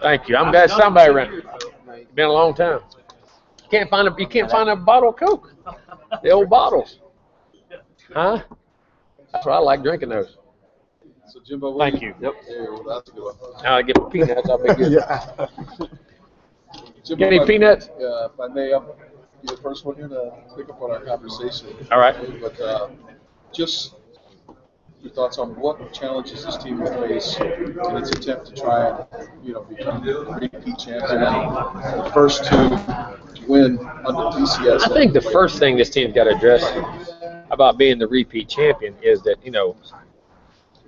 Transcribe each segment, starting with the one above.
Thank you. I'm glad somebody ran. It's been a long time. You can't find a bottle of Coke. The old bottles. Huh? That's what I like drinking those. So Jimbo, thank you. Yep. Well, that's a good one. Now I get my peanuts. I'll be good. Yeah. Jimbo, Get any peanuts? If I may, I'm the first one here to pick up on our conversation. All right. But just your thoughts on what challenges this team will face in its attempt to try and, become the repeat champion, the first to win under BCS. I think the first thing this team's got to address about being the repeat champion is that,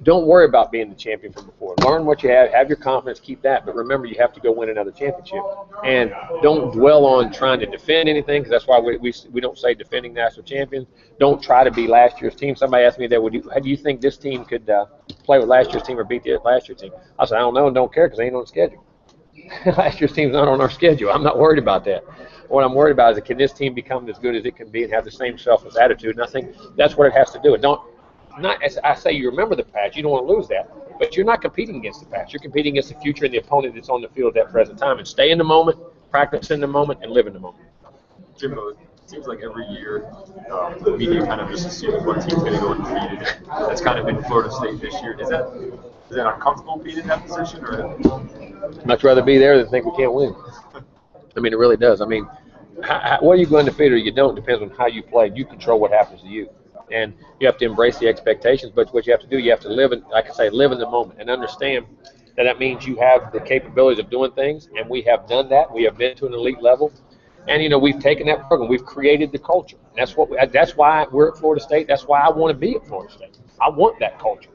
don't worry about being the champion from before. Learn what you have your confidence, keep that, but remember you have to go win another championship. And don't dwell on trying to defend anything, because that's why we don't say defending national champions. Don't try to be last year's team. Somebody asked me that, how do you think this team could play with last year's team or beat the last year's team? I said, I don't know and don't care because they ain't on the schedule. Last year's team's not on our schedule. I'm not worried about that. What I'm worried about is can this team become as good as it can be and have the same selfless attitude, and I think that's what it has to do. As I say, you remember the past. You don't want to lose that. But you're not competing against the past. You're competing against the future and the opponent that's on the field at that present time. And stay in the moment, practice in the moment, and live in the moment. Jimbo, it seems like every year the media kind of just assumes one team's going to go undefeated. That's kind of been Florida State this year. Is that uncomfortable being in that position? Or? Much rather be there than think we can't win. I mean, it really does. I mean, whether you go undefeated or you don't depends on how you play. You control what happens to you. And you have to embrace the expectations, but what you have to do, you have to live in the moment and understand that means you have the capabilities of doing things, and we have done that. We have been to an elite level, and we've taken that program, we've created the culture. And that's why we're at Florida State. That's why I want to be at Florida State. I want that culture,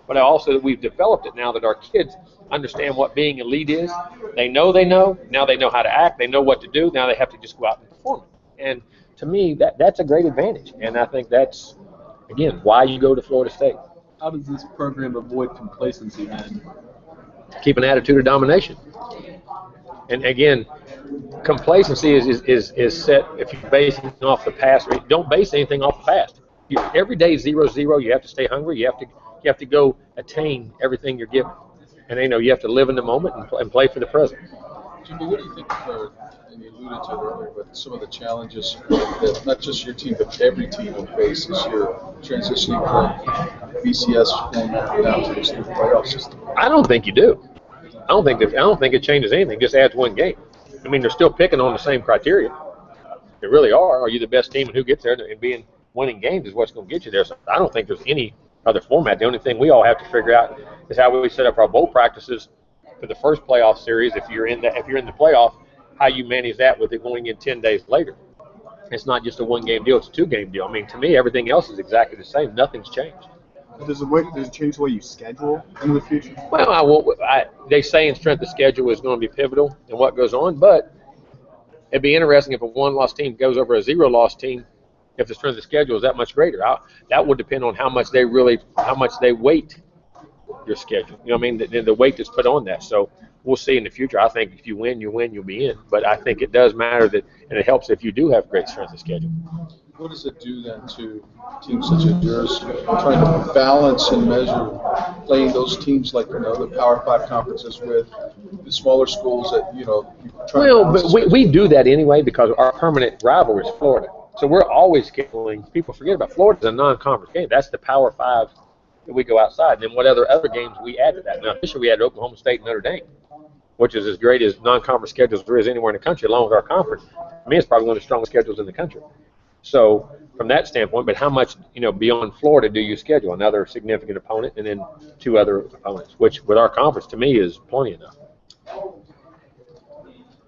but also that we've developed it now that our kids understand what being elite is. They know. Now they know how to act. They know what to do. Now they have to just go out and perform it. And to me, that's a great advantage, and I think that's, again, why you go to Florida State. How does this program avoid complacency then? Keep an attitude of domination. And again, complacency is set if you're basing off the past. Don't base anything off the past. Every day is 0-0. You have to stay hungry. You have to go attain everything you're given. And you have to live in the moment and play for the present. Jimbo, what do you think and you alluded to it earlier, but some of the challenges that not just your team, but every team will face this year, transitioning from BCS format down to this new playoff system? I don't think you do. I don't think it changes anything. It just adds one game. I mean, they're still picking on the same criteria. They really are. Are you the best team, and who gets there? And winning games is what's going to get you there. So I don't think there's any other format. The only thing we all have to figure out is how we set up our bowl practices for the first playoff series. If you're in the playoff, how you manage that with it going in 10 days later. It's not just a one-game deal; it's a two-game deal. I mean, to me, everything else is exactly the same. Nothing's changed. Does it change the way you schedule in the future? Well, they say in strength of schedule is going to be pivotal in what goes on, but it'd be interesting if a one-loss team goes over a zero-loss team. If the strength of schedule is that much greater, that would depend on how much they weight your schedule. You know what I mean? The weight that's put on that. So we'll see in the future. I think if you win, you'll be in. But I think it does matter and it helps if you do have great strength of schedule. What does it do then to teams such as yours trying to balance and measure playing those teams like the Power 5 conferences with the smaller schools that but we do that anyway because our permanent rival is Florida. So we're always scheduling. People forget about Florida's a non-conference game. That's the Power 5 that we go outside. And then what other games we add to that? Now, this year we had Oklahoma State and Notre Dame, which is as great as non-conference schedules there is anywhere in the country, along with our conference. I mean, it's probably one of the strongest schedules in the country. So from that standpoint, but how much beyond Florida do you schedule? Another significant opponent and then two other opponents, which with our conference to me is plenty enough.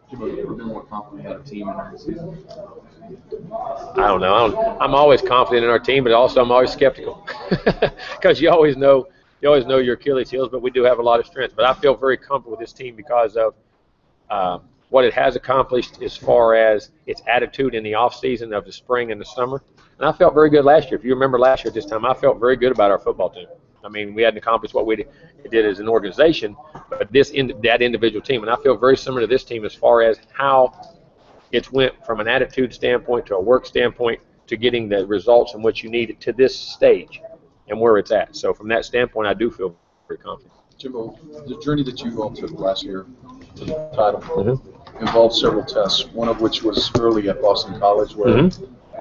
Jimbo, you ever been more confident in a team in the season? I don't know. I'm always confident in our team, but also I'm always skeptical because you always know your Achilles heels, but we do have a lot of strength. But I feel very comfortable with this team because of what it has accomplished as far as its attitude in the off season of the spring and the summer. And I felt very good last year. If you remember last year at this time, I felt very good about our football team. I mean, we hadn't accomplished what we did as an organization, but that individual team. And I feel very similar to this team as far as how it's went from an attitude standpoint to a work standpoint to getting the results in which you need it to this stage and where it's at. So from that standpoint, I do feel very confident. Jimbo, the journey that you all took last year, to the title involved several tests, one of which was early at Boston College, where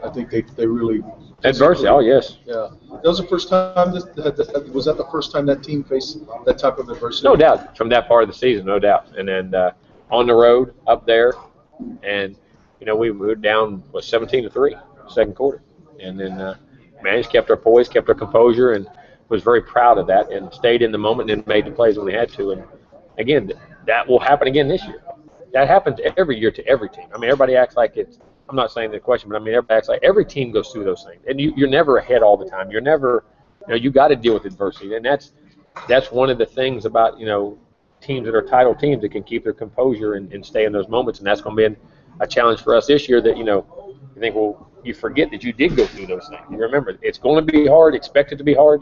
I think they really adversity. Oh yes. Yeah, that was the first time. Was that the first time that team faced that type of adversity? No doubt. From that part of the season, no doubt. And then on the road up there, and we were down 17-3 second quarter, and then managed, kept our poise, kept our composure, and was very proud of that, and stayed in the moment and made the plays when we had to. And again, that will happen again this year. That happens every year to every team. I mean, everybody acts like it's. I'm not saying the question, but I mean, everybody acts like every team goes through those things, and you're never ahead all the time. You're never, you got to deal with adversity, and that's one of the things about teams that are title teams that can keep their composure and stay in those moments, and that's going to be a challenge for us this year. That you think, well, you forget that you did go through those things. You remember it's going to be hard. Expect it to be hard.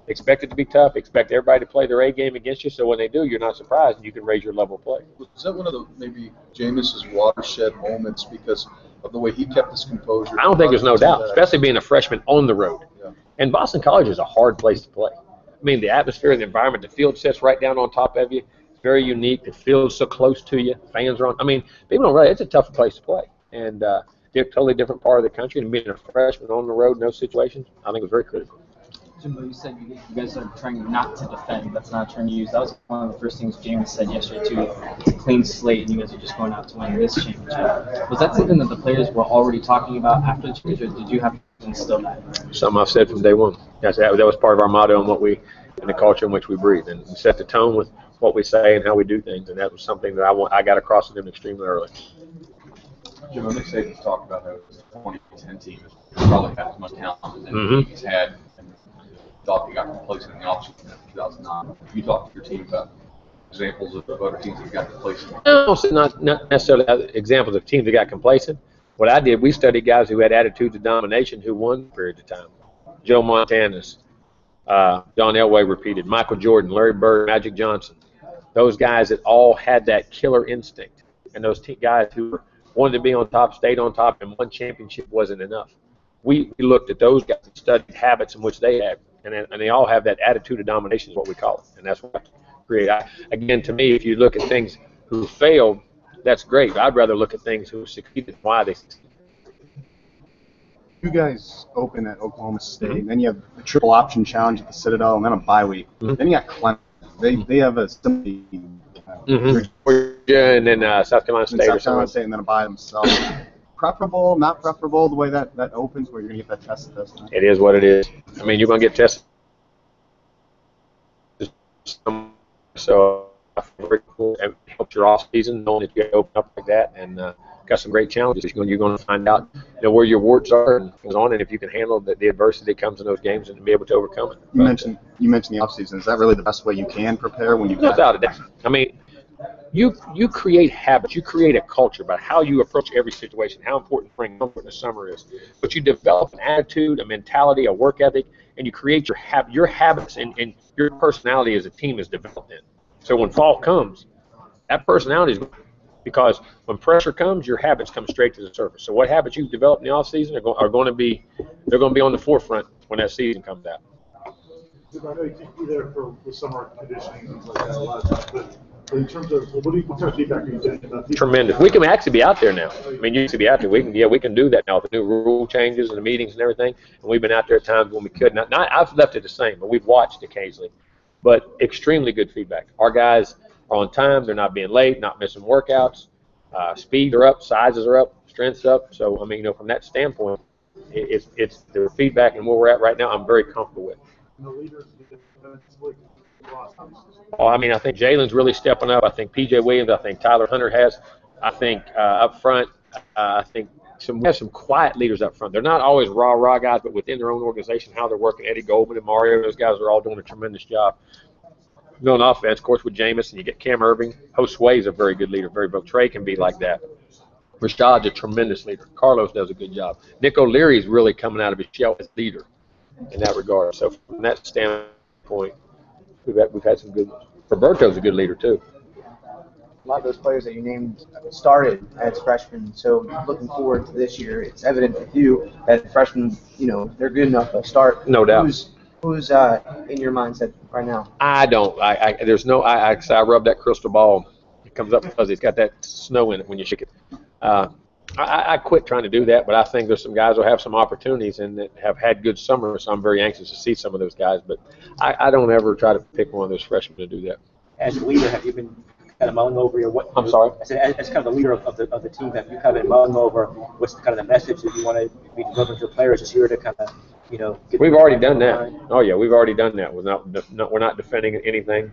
Expect it to be tough. Expect everybody to play their A game against you, so when they do, you're not surprised and you can raise your level of play. Was that one of the maybe Jameis's watershed moments because of the way he kept his composure? I don't think there's no doubt, especially being a freshman on the road. Yeah. And Boston College is a hard place to play. I mean, the atmosphere, the environment, the field sits right down on top of you. It's very unique. The field's so close to you. Fans are on. I mean, people don't realize it's a tough place to play. And they're a totally different part of the country. And being a freshman on the road in those situations, I think it was very critical. Jimbo, you said you guys are trying not to defend. That's not a term you use. That was one of the first things James said yesterday, too. It's a clean slate, and you guys are just going out to win this championship. Was that something that the players were already talking about after the championship, or did you have to instill that? Something I've said from day one. That was part of our motto and the culture in which we breathe. And we set the tone with what we say and how we do things, and that was something that I got across to them extremely early. Jimbo, Nick Saban's talked about how the 2010 team has probably had as much talent as he's had. Thought he got complacent in the offseason in 2009. You talked to your team about examples of other teams that got complacent? No, so not necessarily examples of teams that got complacent. What I did, we studied guys who had attitudes of domination who won periods of time. Joe Montana's, John Elway repeated, Michael Jordan, Larry Bird, Magic Johnson. Those guys that all had that killer instinct. And those guys who wanted to be on top, stayed on top, and one championship wasn't enough. We looked at those guys and studied habits in which they had. And they all have that attitude of domination is what we call it. And that's what I create. Again, to me, if you look at things who failed, that's great. I'd rather look at things who succeeded and why they succeeded. You guys open at Oklahoma State, and then you have the triple option challenge at the Citadel, and then a bye week. Then you got Clemson. They have a similar Georgia, and then South Carolina State or something. And then a bye themselves. Preferable, not preferable, the way that opens, where you're going to get that tested this time? It is what it is. I mean, you're going to get tested. So, very cool. It helps your off season, knowing that you open up like that, and got some great challenges. You're going to find out where your warts are and goes on, and if you can handle the adversity that comes in those games and be able to overcome it. You mentioned the off season. Is that really the best way you can prepare when you? Without a doubt. I mean, you create habits, you create a culture about how you approach every situation, how important spring, how important the summer is. But you develop an attitude, a mentality, a work ethic, and you create your habits and your personality as a team is developed in. So when fall comes, that personality is because when pressure comes, your habits come straight to the surface. So what habits you've developed in the off season are going to be on the forefront when that season comes out. I know you can't be there for summer conditioning and things like that a lot of times, but in terms of what kind of feedback are you getting about people? Tremendous. We can actually be out there now. I mean, you used to be out there. We can do that now with the new rule changes and the meetings and everything. And we've been out there at times when we could not. I've left it the same, but we've watched occasionally. But extremely good feedback. Our guys are on time. They're not being late, not missing workouts. Speeds are up, sizes are up, strength's up. So I mean, from that standpoint, it's the feedback and where we're at right now. I'm very comfortable with. And the leaders, I mean, I think Jalen's really stepping up. I think P.J. Williams. I think Tyler Hunter has. I think up front, I think we have some quiet leaders up front. They're not always raw guys, but within their own organization, how they're working. Eddie Goldman and Mario, those guys are all doing a tremendous job. On offense, of course, with Jameis, and you get Cam Irving. Josue is a very good leader. Trey can be like that. Rashad's a tremendous leader. Carlos does a good job. Nick O'Leary is really coming out of his shell as leader in that regard. So from that standpoint, we've had some good ones. Roberto's a good leader too. A lot of those players that you named started as freshmen, so looking forward to this year, it's evident with you that freshmen, they're good enough to start. No doubt. Who's in your mindset right now? I don't. I rub that crystal ball It comes up fuzzy. It's got that snow in it when you shake it. I quit trying to do that, but I think there's some guys who have some opportunities and that have had good summers, so I'm very anxious to see some of those guys. But I don't ever try to pick one of those freshmen to do that. As a leader, have you been kind of mulling over I'm sorry? I said, as kind of the leader of the team, have you kind of been mulling over what's kind of the message that you want to be delivering to players this year to kind of, get We've already done that. Oh, yeah, we've already done that. We're not defending anything.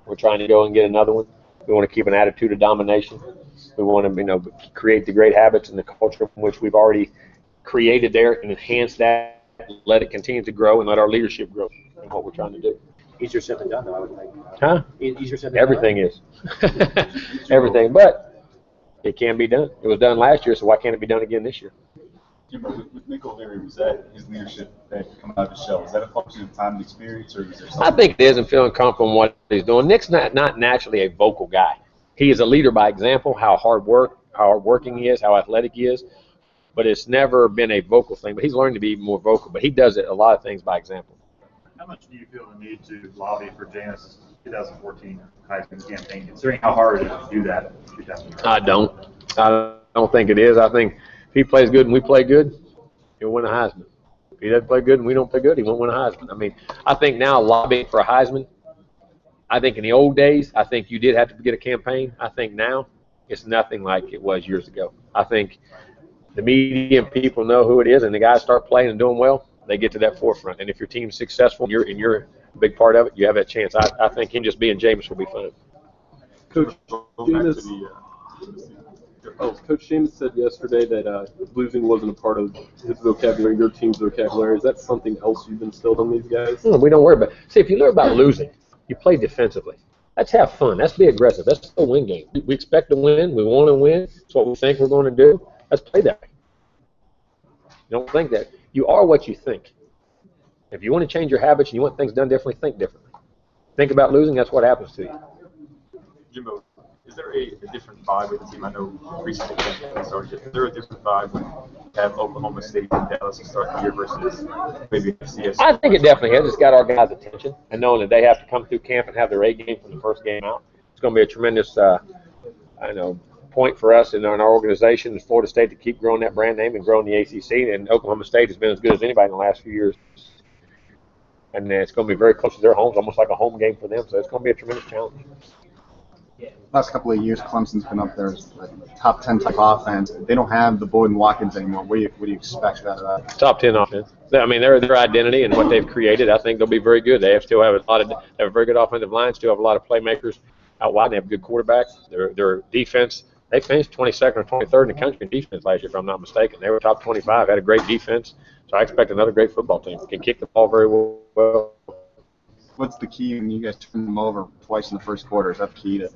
We're trying to go and get another one. We want to keep an attitude of domination. We want to, create the great habits and the culture from which we've already created there and enhance that, let it continue to grow, and let our leadership grow in what we're trying to do. Easier said than done, though, I would think. Huh? Easier said than Everything done. is. Everything. But it can be done. It was done last year, so why can't it be done again this year? Jimbo, with Nick O'Leary, was that his leadership that come out of his shell? Is that a function of time and experience, or is there something? I think it is, and feeling comfortable in what he's doing. Nick's not naturally a vocal guy. He is a leader by example, how hardworking he is, how athletic he is, but it's never been a vocal thing. But he's learned to be more vocal, but he does a lot of things by example. How much do you feel the need to lobby for Janice's 2014 Heisman campaign, considering how hard it is to do that? I don't think it is. I think if he plays good and we play good, he'll win a Heisman. If he doesn't play good and we don't play good, he won't win a Heisman. I mean, I think now lobbying for a Heisman, I think in the old days, I think you did have to get a campaign. I think now it's nothing like it was years ago. I think the media and people know who it is, and the guys start playing and doing well, they get to that forefront. And if your team's successful and you're a big part of it, you have that chance. I think him just being Jameis will be fun. Coach Jameis said yesterday that losing wasn't a part of his vocabulary, your team's vocabulary. Is that something else you've instilled on these guys? We don't worry about it. See, if you learn about losing, you play defensively. Let's have fun. Let's be aggressive. Let's still win games. We expect to win. We want to win. It's what we think we're going to do. Let's play that way. You don't think that. You are what you think. If you want to change your habits and you want things done differently, think differently. Think about losing, that's what happens to you. Jimbo, is there a different vibe with the team? I know recently started. Is there a different vibe when you have Oklahoma State and Dallas to start the year versus maybe FCS? I think it definitely has. It's got our guys' attention, and knowing that they have to come through camp and have their A game from the first game out. It's going to be a tremendous, point for us in our organization in Florida State to keep growing that brand name and growing the ACC. And Oklahoma State has been as good as anybody in the last few years. And it's going to be very close to their homes, almost like a home game for them. So it's going to be a tremendous challenge. Last couple of years, Clemson's been up there as like top 10 type offense. They don't have the Boyd and Watkins anymore. What do you expect out of that? Top 10 offense. I mean, their identity and what they've created, I think they'll be very good. They have a very good offensive line, still have a lot of playmakers out wide. They have good quarterbacks. Their defense, they finished 22nd or 23rd in the country in defense last year, if I'm not mistaken. They were top 25, had a great defense. So I expect another great football team. Can kick the ball very well. What's the key when you guys turn them over twice in the first quarter? Is that the key to?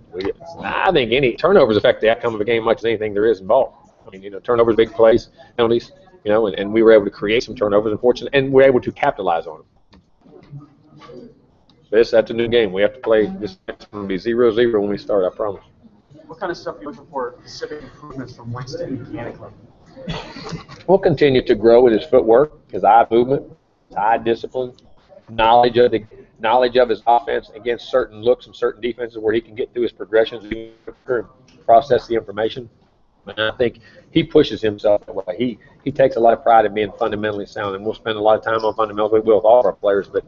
I think any turnovers affect the outcome of a game much as anything there is involved. I mean, turnovers, big plays, penalties, and we were able to create some turnovers, unfortunately, and we're able to capitalize on them. That's a new game. We have to play. This is going to be 0-0 when we start, I promise. What kind of stuff are you looking for, specific improvements from Winston mechanically? We'll continue to grow with his footwork, his eye movement, his eye discipline, knowledge of his offense against certain looks and certain defenses where he can get through his progressions and process the information. And I think he pushes himself that way. He takes a lot of pride in being fundamentally sound, and we'll spend a lot of time on fundamentals. We will with all of our players, but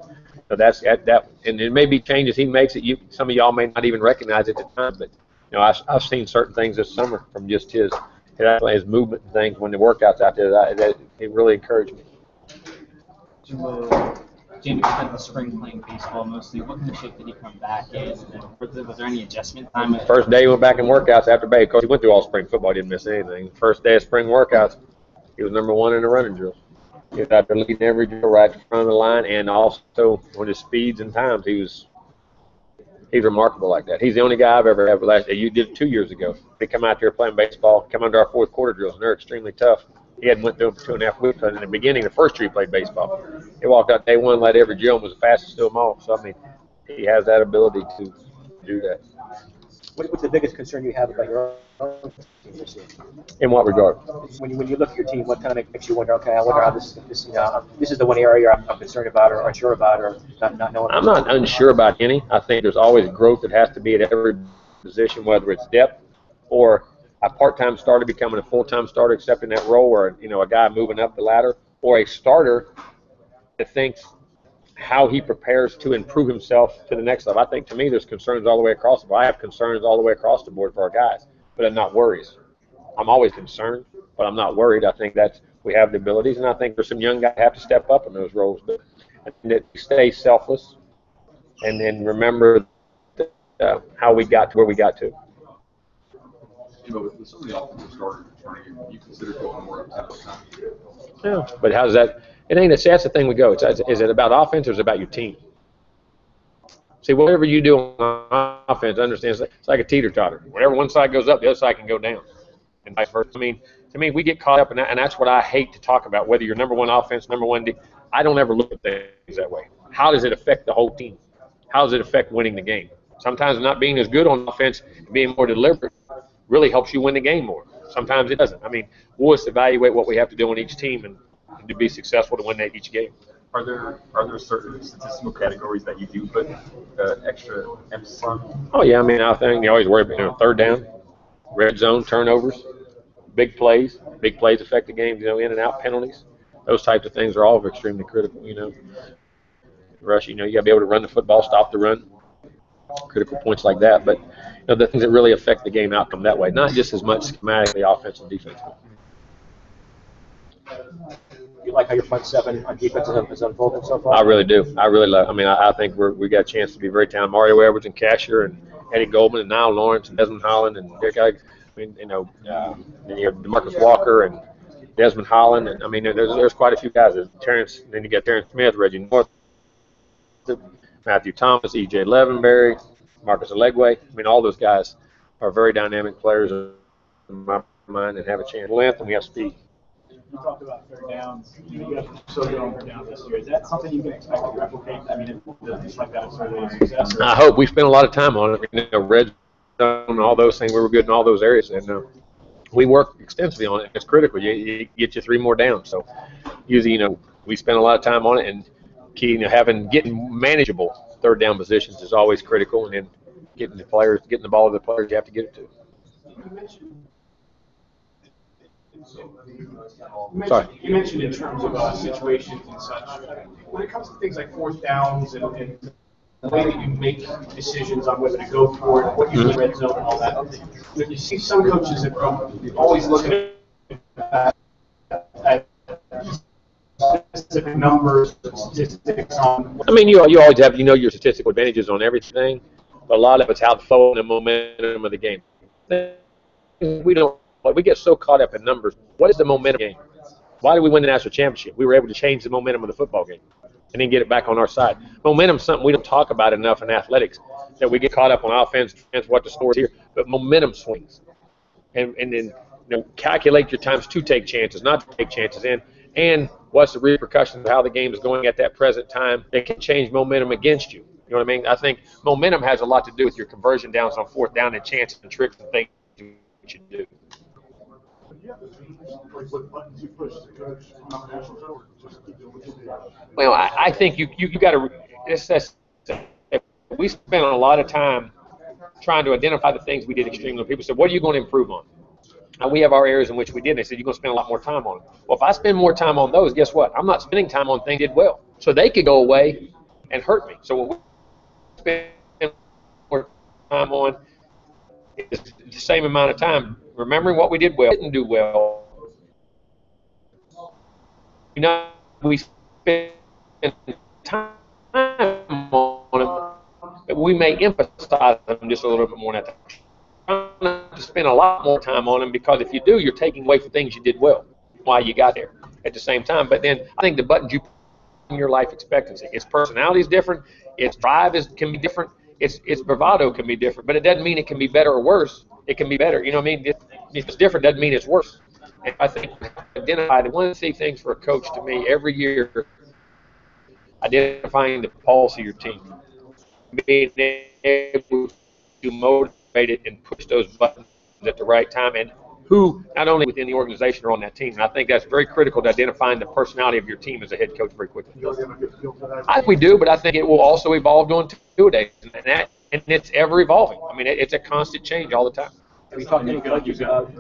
that's that. And it may be changes he makes that some of y'all may not even recognize at the time. But I've seen certain things this summer from just his movement and things when the workouts out there that it really encouraged me. Jimbo spent the spring playing baseball mostly. What kind of shape did he come back in? Was there any adjustment time? First day he went back in workouts after baseball. Of course, he went through all spring football. He didn't miss anything. First day of spring workouts, he was number one in the running drills. He was out there leading every drill right in front of the line, and also on his speeds and times, he's remarkable like that. He's the only guy I've ever had last year. You did it 2 years ago. They come out there playing baseball, come under our fourth quarter drills, and they're extremely tough. He hadn't went through them for 2.5 weeks. In the beginning, the first year he played baseball, he walked out day one, led every drill, and was the fastest to them all. So, I mean, he has that ability to do that. What's the biggest concern you have about your own team this year? In what regard? When you look at your team, what kind of makes you wonder, okay, I wonder how this is the one area I'm concerned about or unsure about or not knowing? I'm not unsure about any. I think there's always growth that has to be at every position, whether it's depth or a part-time starter becoming a full-time starter, accepting that role, or a guy moving up the ladder, or a starter that thinks how he prepares to improve himself to the next level. I think, to me, there's concerns all the way across the board. I have concerns all the way across the board for our guys, but I'm not worried. I'm always concerned, but I'm not worried. I think that we have the abilities, and I think there's some young guys that have to step up in those roles. But that stay selfless, and then remember how we got to where we got to. Jimbo, with some of the offensive starters returning, you consider going more up time. Yeah, but how's that? It ain't. That's the thing we go. Is it about offense or is it about your team? See, whatever you do on offense, understand it's like a teeter-totter. Whenever one side goes up, the other side can go down, and vice versa. I mean, to me, we get caught up in that, and that's what I hate to talk about. Whether you're number one offense, number one D, I don't ever look at things that way. How does it affect the whole team? How does it affect winning the game? Sometimes not being as good on offense, being more deliberate, really helps you win the game more. Sometimes it doesn't. I mean, we'll just evaluate what we have to do on each team and to be successful to win each game. Are there certain statistical categories that you do put extra emphasis on? Oh yeah, I mean, I think you always worry about third down, red zone, turnovers, big plays. Big plays affect the game. In and out penalties. Those types of things are all extremely critical. Rush. You got to be able to run the football, stop the run. Critical points like that, but the things that really affect the game outcome that way, not just as much schematically offense and defense. You like how your front seven on defense is unfolding so far? I really do. I really love. I mean, I think we got a chance to be very talented. Mario Edwards and Cashier and Eddie Goldman and Niall Lawrence and Desmond Holland and Derek. Then you have DeMarcus Walker and Desmond Holland, and I mean, there's quite a few guys. Terrence. Then you got Terrence Smith, Reggie North, Matthew Thomas, E.J. Levenberry, Marcus Allegwe. I mean, all those guys are very dynamic players in my mind and have a chance. Length, and we have speed. You talked about third downs. You guys were so good on third downs this year. Is that something you can expect to replicate? I mean, just like that sort of success? I hope. We spent a lot of time on it. Red zone and all those things. We were good in all those areas, and we work extensively on it. It's critical. You get you 3 more downs. So usually, we spend a lot of time on it, and getting manageable third down positions is always critical, and then getting the ball to the players you have to get it to. You mentioned in terms of situations and such. When it comes to things like fourth downs and the way that you make decisions on whether to go for it, what you do in red zone, and all that, you see some coaches that are always looking at specific numbers, statistics on. I mean, you always have your statistical advantages on everything, but a lot of it's how to flow and the momentum of the game. We get so caught up in numbers. What is the momentum game? Why did we win the national championship? We were able to change the momentum of the football game and then get it back on our side. Momentum is something we don't talk about enough in athletics, that we get caught up on offense, what the score is here, but momentum swings. And then calculate your times to take chances, not to take chances in, and what's the repercussions of how the game is going at that present time that can change momentum against you. You know what I mean? I think momentum has a lot to do with your conversion downs on fourth down and chances and tricks and things you should do. Well, I think you got to. We spent a lot of time trying to identify the things we did extremely well. People said, "What are you going to improve on?" And we have our areas in which we did. And they said, "You're going to spend a lot more time on them." Well, if I spend more time on those, guess what? I'm not spending time on things I did well, so they could go away and hurt me. So what we spend more time on is the same amount of time remembering what we did well, didn't do well. We spend time on them, but we may emphasize them just a little bit more than that. Trying not to spend a lot more time on them, because if you do, you're taking away from things you did well while you got there at the same time. But then I think the buttons you put in your life expectancy, its personality is different, its drive can be different, its bravado can be different, but it doesn't mean it can be better or worse. It can be better. You know what I mean? If it's different, doesn't mean it's worse. And I think identifying one of the key things for a coach to me every year, identifying the pulse of your team, being able to motivate it and push those buttons at the right time, and who not only within the organization are on that team. And I think that's very critical to identifying the personality of your team as a head coach very quickly. I think we do, but I think it will also evolve on 2 days. and it's ever evolving. I mean, it's a constant change all the time. Have you talked to any coaches about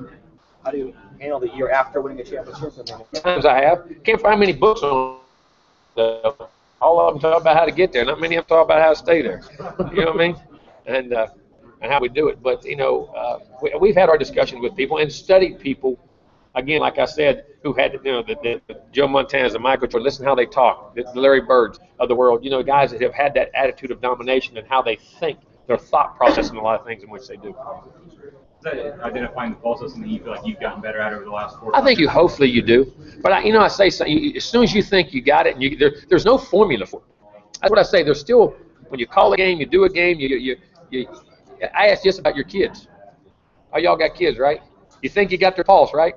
how do you handle the year after winning a championship? Times I have. Can't find many books on all of them talk about how to get there. Not many of them talk about how to stay there. You know what I mean? And how we do it. But, we've had our discussions with people and studied people, again, like I said, who had, the Joe Montanas, the Michael Jordan, listen how they talk, the Larry Birds of the world, guys that have had that attitude of domination and how they think, their thought process in a lot of things in which they do. Identifying the pulse is something you feel like you've gotten better at over the last 4 I think hopefully you do. But, I say as soon as you think you got it, and there's no formula for it. That's what I say. There's still, when you call a game, you do a game, I asked just about your kids. Oh, y'all got kids, right? You think you got their pulse, right?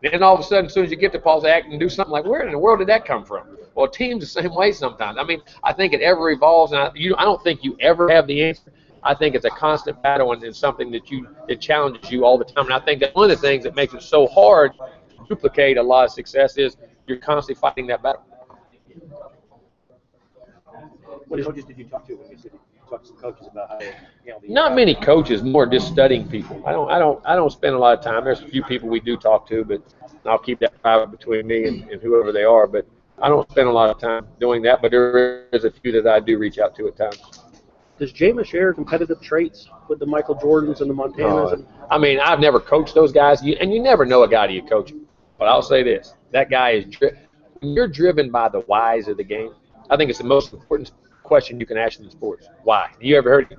Then all of a sudden, as soon as you get the pulse, they act and do something like, where in the world did that come from? Well, teams the same way sometimes. I mean, I think it ever evolves, and I don't think you ever have the answer. I think it's a constant battle, and it's something that challenges you all the time. And I think that one of the things that makes it so hard to duplicate a lot of success is you're constantly fighting that battle. What coaches did you talk to when you talked to some coaches about how to handle the Not many coaches, more just studying people. I don't spend a lot of time. There's a few people we do talk to, but I'll keep that private between me and whoever they are. But I don't spend a lot of time doing that. But there is a few that I do reach out to at times. Does Jameis share competitive traits with the Michael Jordans and the Montanas? I mean, I've never coached those guys, and you never know a guy till you coach him. But I'll say this: that guy is when you're driven by the whys of the game. I think it's the most important question you can ask in sports. Why? You ever heard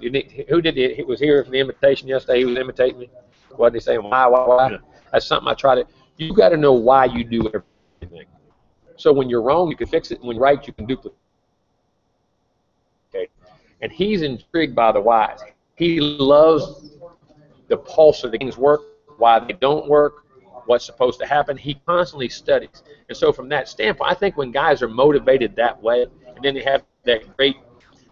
who did it? He was here for the invitation yesterday. He was imitating me. Wasn't he saying why? Yeah. That's something I try to. You got to know why you do everything. So when you're wrong, you can fix it. And when you're right, you can duplicate. Okay. And he's intrigued by the whys. He loves the pulse of the game's work, why they don't work, what's supposed to happen. He constantly studies. And so from that standpoint, I think when guys are motivated that way, and then they have that great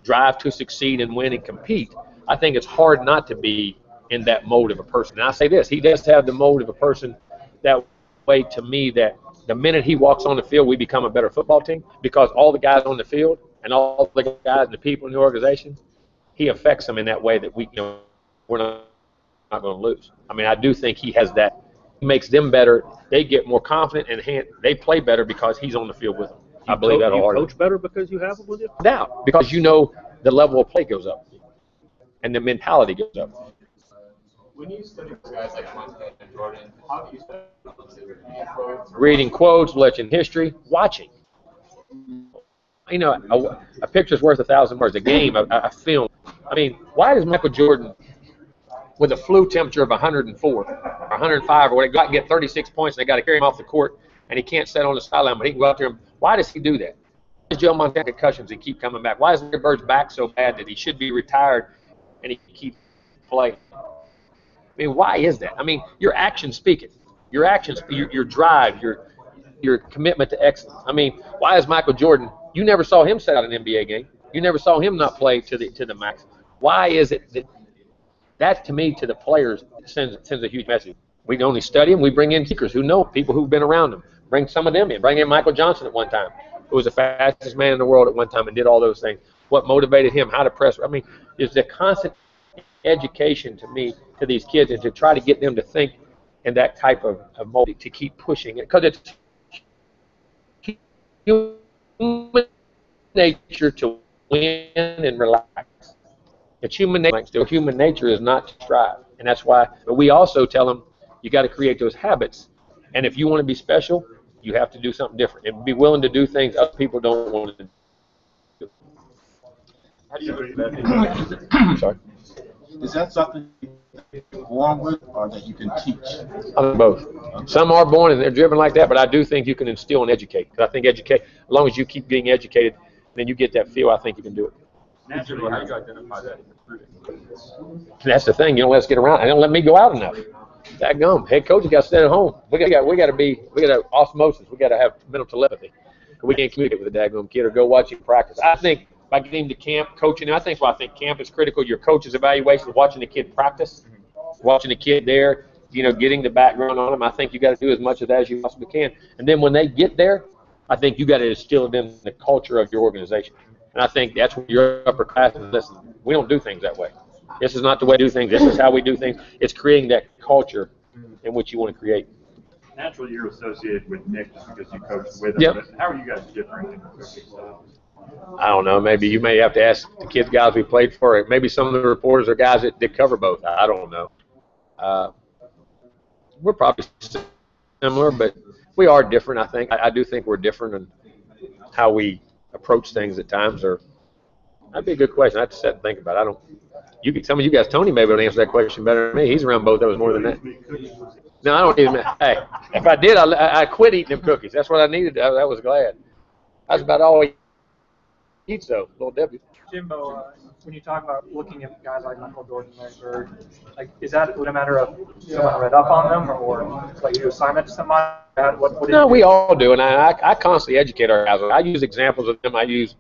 drive to succeed and win and compete, I think it's hard not to be in that mode of a person. And I say this, he does have the mode of a person that way to me that the minute he walks on the field, we become a better football team because all the guys on the field and all the guys and the people in the organization, he affects them in that way that we're not going to lose. I mean, I do think he has that. He makes them better. They get more confident and they play better because he's on the field with them. I believe that wholeheartedly. You coach better because you have him with you? Now, because the level of play goes up and the mentality goes up. When you study guys like Montana and Jordan, how do you study quotes? Reading quotes, watching history, watching. A picture's worth 1,000 words. A game, a film. I mean, why does Michael Jordan, with a flu temperature of 104 or 105 or whatever, got to get 36 points and they got to carry him off the court and he can't sit on the sideline, but he can go out there and why does he do that? Why does Joe Montana concussions and keep coming back? Why is Larry Bird's back so bad that he should be retired and he keeps playing? I mean, why is that? I mean, your actions speak it. Your actions, your drive, your commitment to excellence. I mean, why is Michael Jordan? You never saw him set out an NBA game. You never saw him not play to the max. Why is it that to me, to the players, sends a huge message? We only study them. We bring in seekers who know people who've been around them. Bring some of them in. Bring in Michael Johnson at one time, who was the fastest man in the world at one time and did all those things. What motivated him? How to press? I mean, it's the constant education to me, to these kids, and to try to get them to think in that type of mode, to keep pushing it. Because it's human nature to win and relax. It's human nature. Still, human nature is not to strive. And that's why, but we also tell them, you got to create those habits. And if you want to be special, you have to do something different and be willing to do things other people don't want to do. How do you do that? Sorry. Is that something you're born with or that you can teach? Both. Some are born and they're driven like that, but I do think you can instill and educate. Because I think as long as you keep being educated, then you get that feel, I think you can do it. Naturally, how do you identify that in recruiting? That's the thing. You don't let us get around. They don't let me go out enough. Daggum. Head coach has got to stay at home. We got to osmosis. We got to have mental telepathy. We can't communicate with a daggum kid or go watch him practice. I think by getting him to camp, coaching, I think camp is critical. Your coach's evaluation, watching the kid practice, watching the kid there, getting the background on them. I think you got to do as much of that as you possibly can. And then when they get there, I think you got to instill in them the culture of your organization. And I think that's what your upperclassmen listen. We don't do things that way. This is not the way to do things. This is how we do things. It's creating that culture in which you want to create. Naturally, you're associated with Nick just because you coached with him. Yep. But how are you guys different in coaching styles? I don't know. Maybe you may have to ask the kids, guys we played for. Maybe some of the reporters are guys that cover both. I don't know. We're probably similar, but we are different, I think. I do think we're different in how we approach things at times. Or that'd be a good question. I have to sit and think about it. Some of you guys, Tony may be able to answer that question better than me. He's around both of us more than that. No, I don't need them. Hey, if I did, I quit eating them cookies. That's what I needed. I was glad. That's about all we eat, though. Little W. Jimbo, when you talk about looking at guys like Michael Jordan, Larry Bird, like, is that a matter of someone read up on them, or like you assign that to somebody? No, we all do, and I constantly educate our guys. I use examples of them. I use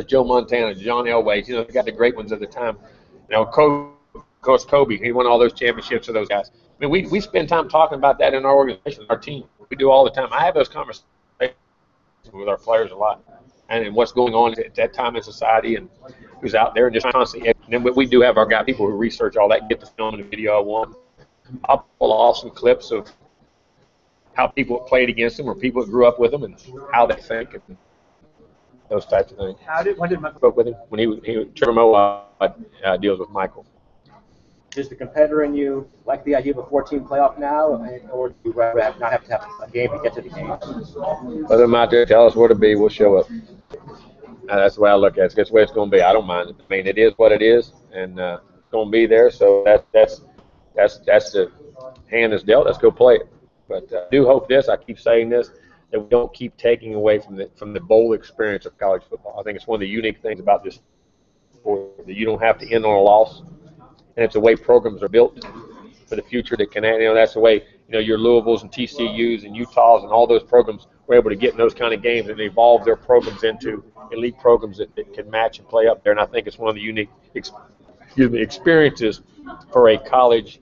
Joe Montana, John Elway. They got the great ones at the time. Coach Kobe, he won all those championships for those guys. I mean, we spend time talking about that in our organization, our team. We do all the time. I have those conversations with our players a lot, and what's going on at that time in society, and who's out there, and just constantly. And then we do have our guy people who research all that, get the film and the video I want. I'll pull off some clips of how people played against them, or people that grew up with them, and how they think, and those types of things. When did Michael spoke with him when he Trevor Moe deals with Michael. Does the competitor in you like the idea of a 14 playoff now, or do you rather not have to have a game to get to the game? Let them out there, tell us where to be, we'll show up. That's the way I look at it. That's the way it's going to be. I don't mind it. I mean, it is what it is, and it's going to be there. So that's the hand that's dealt. Let's go play it. But I do hope this. I keep saying this, that we don't keep taking away from the bowl experience of college football. I think it's one of the unique things about this sport, that you don't have to end on a loss. And it's the way programs are built for the future that can, that's the way, your Louisvilles and TCUs and Utahs and all those programs were able to get in those kind of games and evolve their programs into elite programs that can match and play up there. And I think it's one of the unique experiences for a college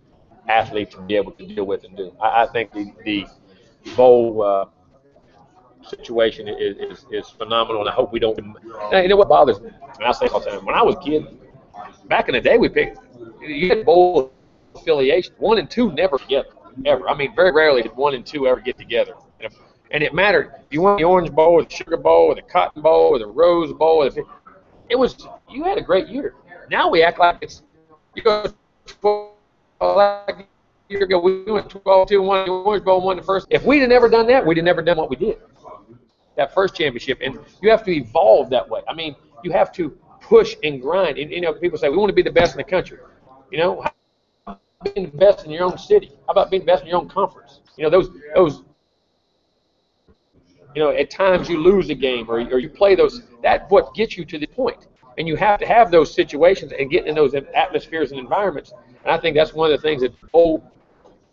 athlete to be able to deal with and do. I think the bowl situation is phenomenal, and I hope we don't. You know what bothers me? And I say all the time, when I was a kid, back in the day, you had bowl affiliation. 1 and 2 never together, ever. I mean, very rarely did 1 and 2 ever get together. And it mattered. You won the Orange Bowl or the Sugar Bowl or the Cotton Bowl or the Rose Bowl. You had a great year. Now we act like you go 12, like a year ago, we went 12-2 and won the Orange Bowl and won the first. If we'd have never done that, we'd have never done what we did. That first championship. And you have to evolve that way. I mean, you have to push and grind. And, people say, we want to be the best in the country. How about being the best in your own city? How about being the best in your own conference? Those at times you lose a game or you play those. That's what gets you to the point. And you have to have those situations and get in those atmospheres and environments. And I think that's one of the things that whole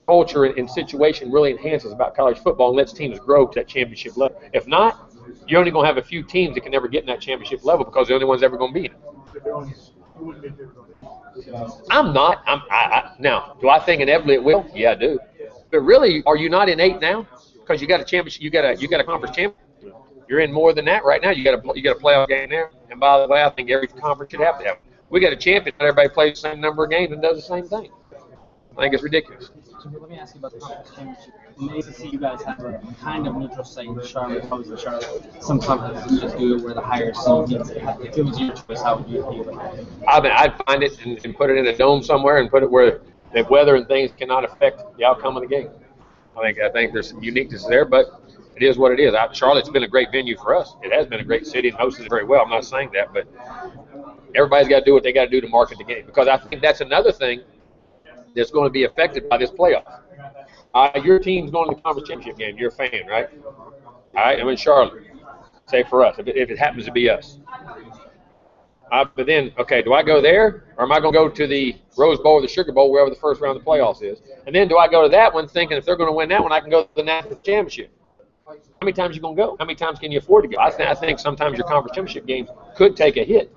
culture and situation really enhances about college football and lets teams grow to that championship level. If not, you're only going to have a few teams that can never get in that championship level because they're the only ones ever going to be in it. I'm not. Now, do I think inevitably it will? Yeah, I do. But really, are you not in 8 now? Because you got a championship, you got a conference championship. You're in more than that right now. You got a playoff game there. And by the way, I think every conference should have to have. We got a champion. Everybody plays the same number of games and does the same thing. I think it's ridiculous. So let me ask you about the conference championship. In the ACC, you guys have a kind of neutral site in Charlotte, opposed to Charlotte. Some conferences just do it where the higher seed gets it. If it was your choice, how would you do it? I'd find it and put it in a dome somewhere and put it where the weather and things cannot affect the outcome of the game. I think there's some uniqueness there, but it is what it is. Charlotte's been a great venue for us. It has been a great city and hosted it very well. I'm not saying that, but everybody's got to do what they got to do to market the game, because I think that's another thing that's going to be affected by this playoff. Your team's going to the conference championship game. You're a fan, right? All right, I'm in Charlotte. Say for us, if it happens to be us. But then, okay, do I go there, or am I going to go to the Rose Bowl or the Sugar Bowl, wherever the first round of the playoffs is? And then do I go to that one thinking if they're going to win that one, I can go to the national championship? How many times are you going to go? How many times can you afford to go? I think sometimes your conference championship games could take a hit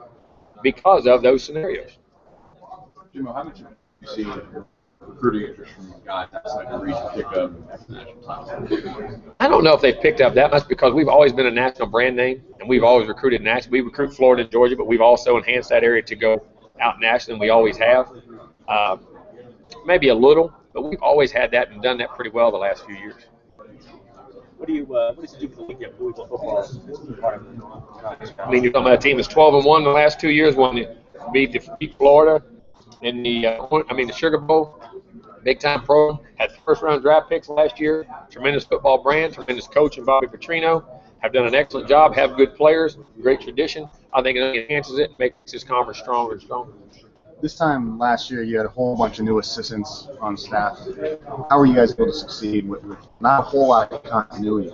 because of those scenarios. Jimbo, how much you see recruiting interest from guys outside the region pick up after the national title? I don't know if they've picked up that much because we've always been a national brand name, and we've always recruited nationally. We recruit Florida and Georgia, but we've also enhanced that area to go out nationally, and we always have. Maybe a little, but we've always had that and done that pretty well the last few years. What does it do for the league that Louisville football is part of I mean, you're talking about a team that's 12-1 the last 2 years, beat Florida in the Sugar Bowl, big time program, had first round draft picks last year, tremendous football brand, tremendous coach in Bobby Petrino, have done an excellent job, have good players, great tradition. I think it only enhances it, makes this conference stronger and stronger. This time last year, you had a whole bunch of new assistants on staff. How were you guys able to succeed with not a whole lot of continuity?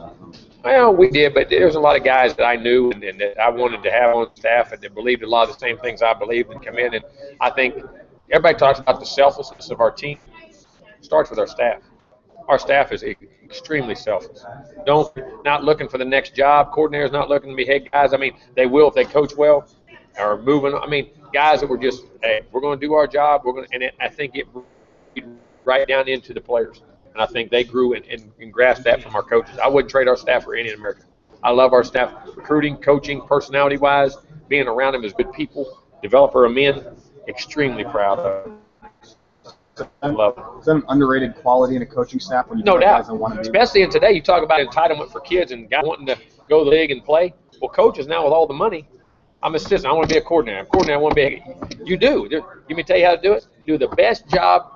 Well, we did, but there's a lot of guys that I knew and that I wanted to have on staff and that believed a lot of the same things I believed and come in. And I think everybody talks about the selflessness of our team. It starts with our staff. Our staff is extremely selfless. Not looking for the next job. Coordinators not looking to be head guys. I mean, they will if they coach well or moving. I mean, guys that were just, hey, we're going to do our job. I think it right down into the players. And I think they grew and grasped that from our coaches. I wouldn't trade our staff for any in America. I love our staff, recruiting, coaching, personality-wise, being around them as good people, developer of men, extremely proud of them. I love it. Is that an underrated quality in a coaching staff? When you No doubt. guys that want to be Especially in today, you talk about entitlement for kids and guys wanting to go to the league and play. Well, coaches now with all the money, I'm an assistant. I want to be a coordinator. I'm a coordinator. I want to be you do. Let me tell you how to do it. Do the best job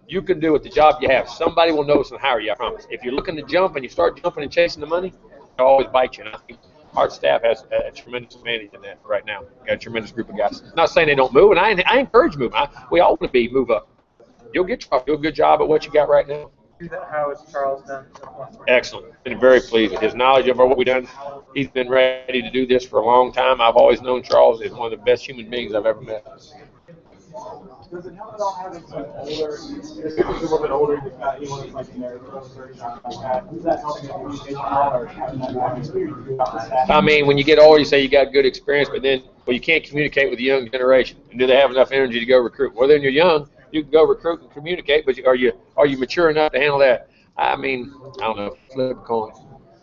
you can do with the job you have. Somebody will notice and hire you, I promise. If you're looking to jump and you start jumping and chasing the money, they'll always bite you. And I think our staff has a tremendous advantage in that right now. Got a tremendous group of guys. Not saying they don't move, and I encourage moving. We all want to move up. You'll do a good job at what you got right now. How has Charles done? Excellent. Been very pleased with his knowledge of what we've done. He's been ready to do this for a long time. I've always known Charles as one of the best human beings I've ever met. Does it help at all having some older, especially a little bit older, anyone like in their 30s like that? Does that help you communicate or having that experience throughout the staff? I mean, when you get older, you say you got good experience, but then, you can't communicate with the young generation. And do they have enough energy to go recruit? Well, then you're young. You can go recruit and communicate, but are you mature enough to handle that? I mean, I don't know. Flip a coin.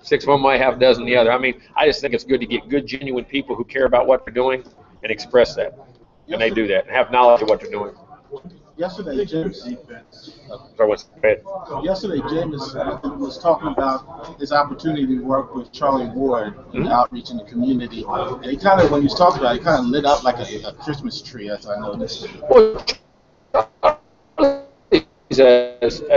6 of them might have a dozen the other. I mean, I just think it's good to get good, genuine people who care about what they're doing and express that. And they do that and have knowledge of what they're doing. Yesterday, James defense. Yesterday, James was talking about his opportunity to work with Charlie Ward in outreach in the community. And he kind of, when he was talking about it, he kind of lit up like a Christmas tree, as I noticed. Well, he's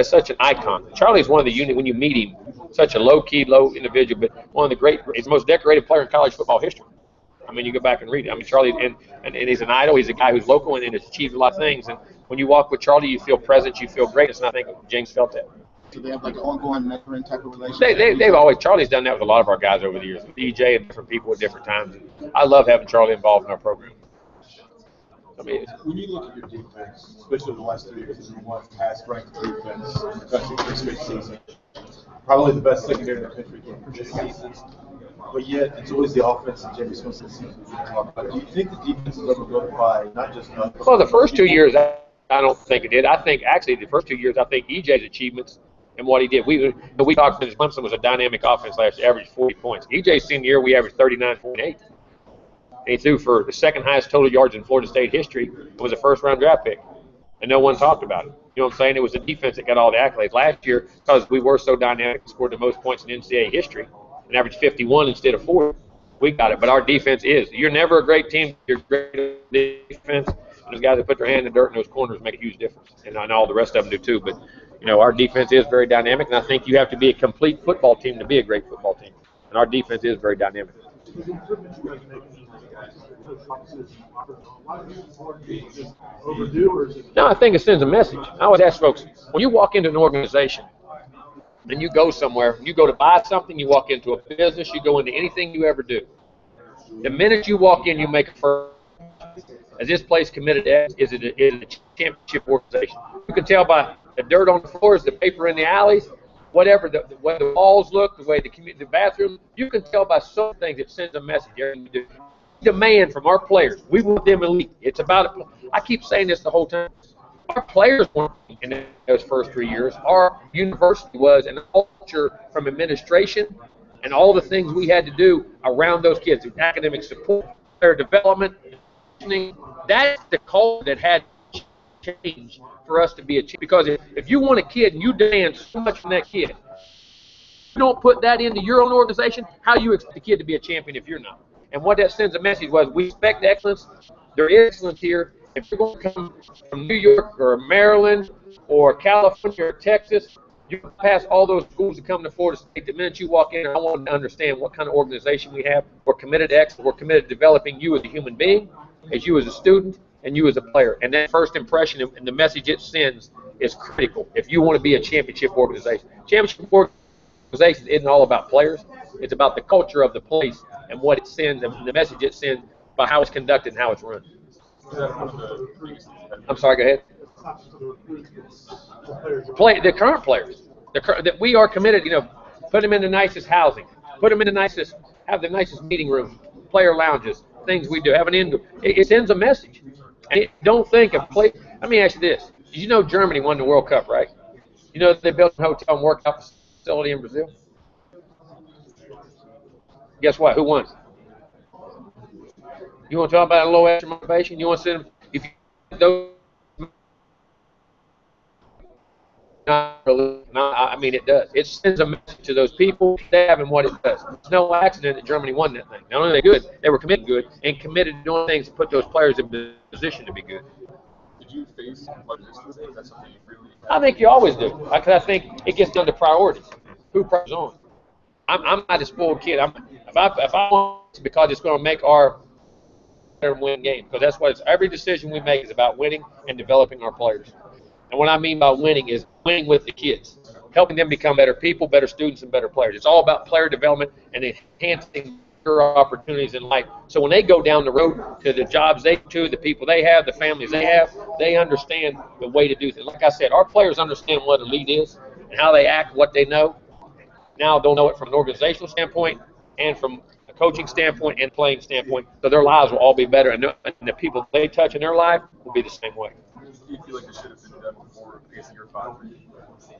such an icon. Charlie's one of the when you meet him, such a low-key, low individual, but one of the he's the most decorated player in college football history. I mean, you go back and read it. I mean, Charlie, and he's an idol. He's a guy who's local and has achieved a lot of things. And when you walk with Charlie, you feel presence, you feel greatness, and I think James felt that. So they have like an ongoing mentoring type of relationship? They've always, Charlie's done that with a lot of our guys over the years, with EJ and different people at different times. And I love having Charlie involved in our program. I mean, when you look at your defense, especially the last 3 years, you won pass-ranked defense in the country for 6 seasons. Probably the best secondary in the country for 6 seasons. But yet, it's always the offense that Jamie Smith seems to talk about. Do you think the defense is overlooked by not just us? Well, the first 2 years, I don't think it did. I think, actually, the first 2 years, I think EJ's achievements and what he did. We talked about Clemson was a dynamic offense last year, averaged 40 points. EJ's senior year, we averaged 39.8. He threw for the second highest total yards in Florida State history. It was a first-round draft pick, and no one talked about it. You know what I'm saying? It was the defense that got all the accolades. Last year, because we were so dynamic, scored the most points in NCAA history and averaged 51 instead of 40. We got it, but our defense is. You're never a great team. You're great defense. And those guys that put their hand in the dirt in those corners make a huge difference. And I know all the rest of them do too. But, our defense is very dynamic, and I think you have to be a complete football team to be a great football team. And our defense is very dynamic. No, I think it sends a message. I always ask folks, when you walk into an organization and you go somewhere, you go to buy something, you walk into a business, you go into anything you ever do. The minute you walk in, you make a first. Is this place committed to? Is it a championship organization? You can tell by the dirt on the floors, the paper in the alleys, whatever, the way the walls look, the way the bathroom. You can tell by some things it sends a message. We demand from our players. We want them elite. It's about. I keep saying this the whole time. Our players weren't in those first 3 years. Our university was, and the culture from administration and all the things we had to do around those kids, academic support, their development, that's the culture that had to change for us to be a champion. Because if you want a kid and you demand so much from that kid, you don't put that into your own organization, how you expect the kid to be a champion if you're not? And what that sends a message was, we expect excellence. There is excellence here. If you're going to come from New York or Maryland or California or Texas, you can pass all those schools that come to Florida State. The minute you walk in, I want to understand what kind of organization we have. We're committed to excellence. We're committed to developing you as a human being, as you as a student, and you as a player. And that first impression and the message it sends is critical if you want to be a championship organization. Championship organization isn't all about players. It's about the culture of the place and what it sends and the message it sends by how it's conducted and how it's run. I'm sorry, go ahead. The current players. That we are committed, put them in the nicest housing. Put them in the nicest, have the nicest meeting rooms, player lounges, things we do, have an indoor. It sends a message. And don't think of play. Let me ask you this. You know Germany won the World Cup, right? You know they built a hotel and workout facility in Brazil? Guess what? Who won? You want to talk about a low extra motivation? You want to send them, if you those, it does. It sends a message to those people, staff, and what it does. It's no accident that Germany won that thing. Not only are they good, they were committed good and committed to doing things to put those players in position to be good. Did you face resistance? Is that something you really? I think you always do. Because I think it gets down to priorities. Who priorities on? I'm not a spoiled kid. If I want to, because it's going to make our win game, because that's what it's. Every decision we make is about winning and developing our players. And what I mean by winning is winning with the kids, helping them become better people, better students, and better players. It's all about player development and enhancing their opportunities in life. So when they go down the road to the jobs they do, the people they have, the families they have, they understand the way to do things. Like I said, our players understand what a lead is and how they act, what they know. Now they'll know it from an organizational standpoint and from a coaching standpoint and playing standpoint. So their lives will all be better, and the people they touch in their life will be the same way. Do you feel like it should have been done before facing your father?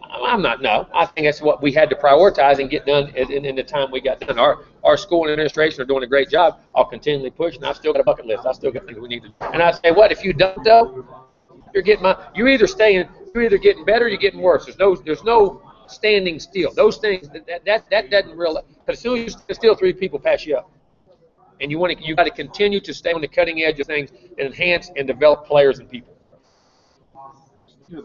I'm not. No, I think that's what we had to prioritize and get done in the time we got done. Our school and administration are doing a great job. I'll continually push, and I've still got a bucket list. I still got things we need to do. And I say, what if you don't though? You're either getting better, or you're getting worse. There's no standing still. Those things that doesn't really. But as soon as you still, 3 people pass you up, and you got to continue to stay on the cutting edge of things and enhance and develop players and people. Are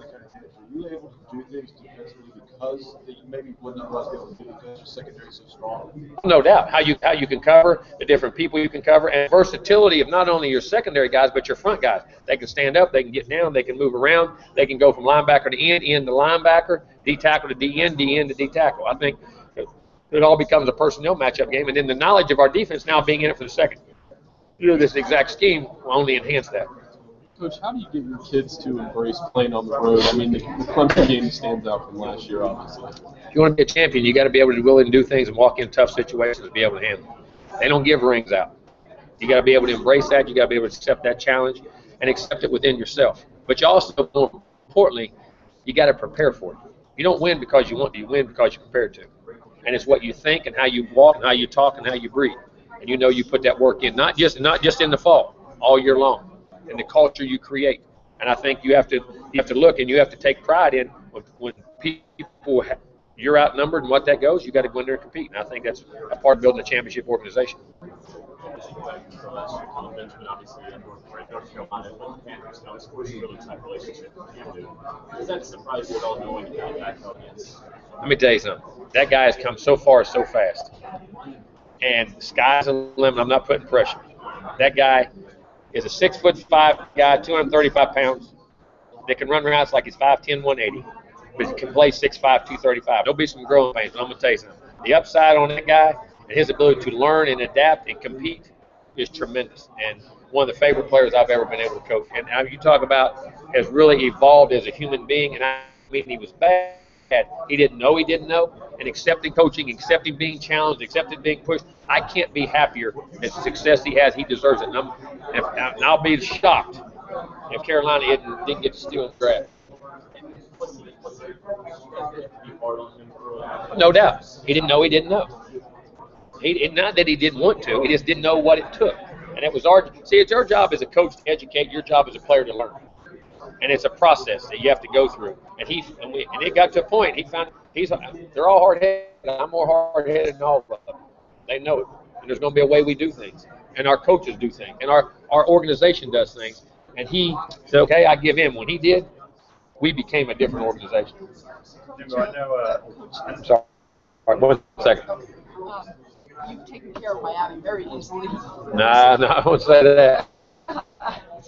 you able to do things defensively because you maybe wouldn't otherwise be able to do because your secondary is so strong? No doubt. How you can cover, the different people you can cover, and versatility of not only your secondary guys but your front guys. They can stand up, they can get down, they can move around, they can go from linebacker to end to linebacker, D tackle to D end to D tackle. I think it all becomes a personnel matchup game, and then the knowledge of our defense now being in it for the second. This exact scheme will only enhance that. Coach, how do you get your kids to embrace playing on the road? I mean, the Clemson game stands out from last year, obviously. If you want to be a champion, you got to be able to be willing to do things and walk in tough situations and be able to handle it. They don't give rings out. You got to be able to embrace that. You got to be able to accept that challenge and accept it within yourself. But you also, more importantly, you got to prepare for it. You don't win because you want to. You win because you're prepared to. And it's what you think and how you walk and how you talk and how you breathe. And you put that work in, not just in the fall, all year long. And the culture you create. And I think you have to look and you have to take pride in when people you're outnumbered and what that goes, you got to go in there and compete. And I think that's a part of building a championship organization. Does that surprise you at all knowing that back up? Let me tell you something. That guy has come so far so fast. And sky's the limit. I'm not putting pressure. That guy is a 6'5" guy, 235 pounds, that can run routes like he's 5'10", 180, but he can play 6'5", 235. There'll be some growing pains, but I'm going to tell you something. The upside on that guy and his ability to learn and adapt and compete is tremendous, and one of the favorite players I've ever been able to coach. And now you talk about has really evolved as a human being, and I mean he was bad. He didn't know, and accepting coaching, accepting being challenged, accepting being pushed. I can't be happier at the success he has. He deserves it. And I'll be shocked if Carolina didn't get to steal the draft. No doubt. He didn't know he didn't know. Not that he didn't want to, he just didn't know what it took. And it was it's our job as a coach to educate, your job as a player to learn. And it's a process that you have to go through. And it got to a point, they're all hard headed. I'm more hard headed than all of them. They know it. And there's going to be a way we do things. And our coaches do things. And our organization does things. And he said, okay, I give in. When he did, we became a different organization. Jimbo, I know. I'm sorry. All right, 1 second. You've taken care of Miami very easily. Nah, I won't say that.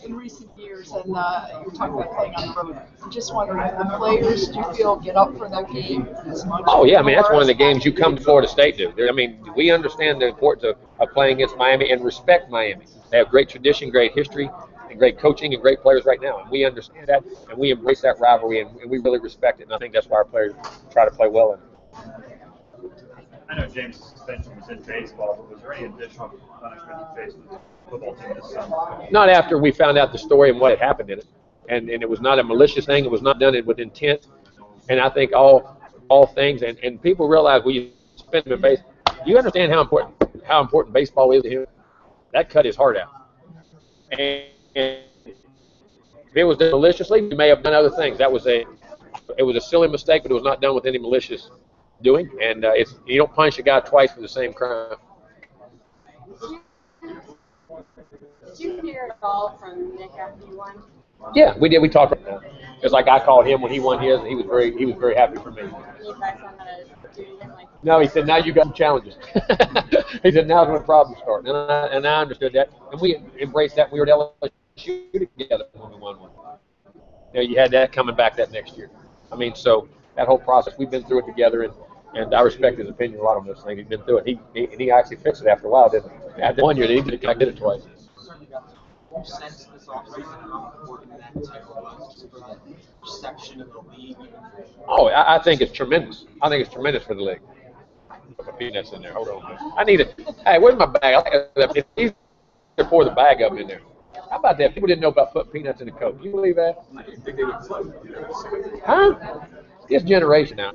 In recent years, and you're talking about playing on the road. I'm just wondering, if the players, do you feel, get up for that game as much? Oh, yeah, I mean, that's one of the games you come to Florida State to. I mean, we understand the importance of playing against Miami and respect Miami. They have great tradition, great history, and great coaching and great players right now. And we understand that, and we embrace that rivalry, and we really respect it. And I think that's why our players try to play well in it. I know James' suspension was in baseball, but was there any additional punishment you faced with the football team this summer? Not after we found out the story and what had happened in it. And it was not a malicious thing. It was not done with intent. And I think all things, and people realize we spend in base. You understand how important baseball is to him? That cut his heart out. And if it was done maliciously, we may have done other things. It was a silly mistake, but it was not done with any malicious doing. And you don't punish a guy twice for the same crime. Did you hear at all from Nick after you won? Yeah, we did. We talked about that. It's like I called him when he won his, and he was very happy for me. Any advice on how to do him? No, he said, now you got some challenges. He said, now's when problems start. And I understood that. And we embraced that. We were at LSU together when we won one. You had that coming back that next year. I mean, so that whole process, we've been through it together, and I respect his opinion a lot on this thing. He's been through it. He actually fixed it after a while, didn't he? After 1 year, he did it twice. Sense this offseason how important that was to the perception of the league? Oh, I think it's tremendous. I think it's tremendous for the league. Put my peanuts in there. Hold on. I need it. Hey, where's my bag? It's easier to pour the bag up in there. How about that? People didn't know about putting peanuts in the Coke. You believe that? I didn't think they would float. Huh? This generation now.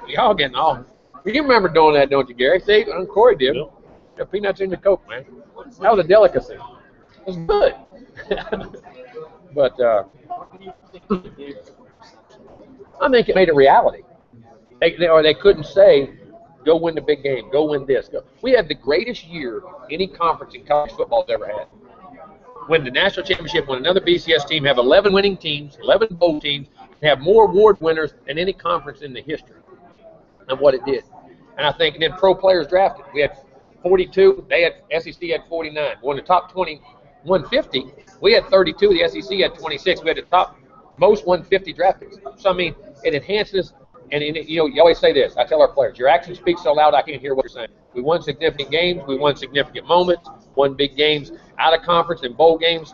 Y'all getting off. You remember doing that, don't you, Gary? See, Corey did. Got peanuts in the Coke, man. That was a delicacy. It was good. But I think it made a reality. They couldn't say, go win the big game, go win this. We had the greatest year any conference in college football has ever had. Win the national championship, win another BCS team, have 11 winning teams, 11 bowl teams, have more award winners than any conference in the history of what it did. And I think, and then pro players drafted. We had 42. SEC had 49. Won the top 20, 150. We had 32. The SEC had 26. We had the top most 150 draft picks. So I mean, it enhances. And you always say this. I tell our players, your actions speak so loud I can't hear what you're saying. We won significant games. We won significant moments. Won big games out of conference and bowl games.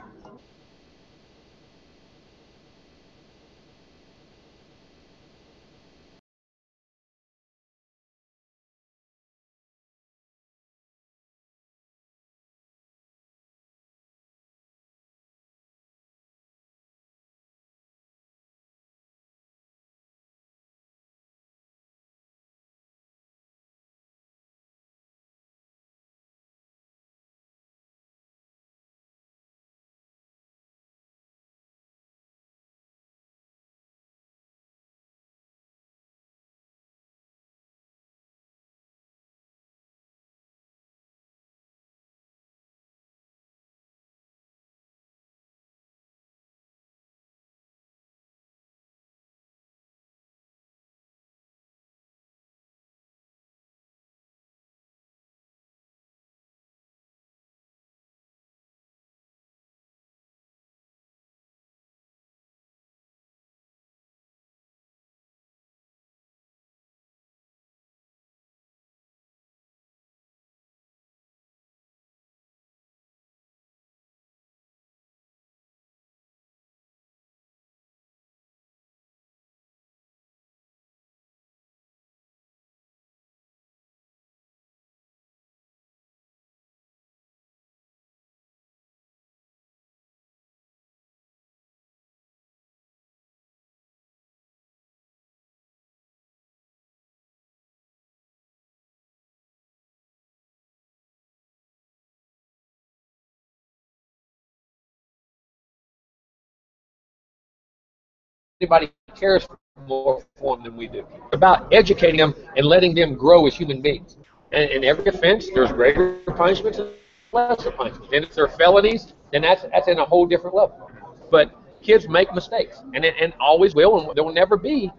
anybody cares more for them than we do. It's about educating them and letting them grow as human beings. And in every offense, there's greater punishments and lesser punishments. And if they're felonies, then that's in a whole different level. But kids make mistakes, and always will, and there will never be.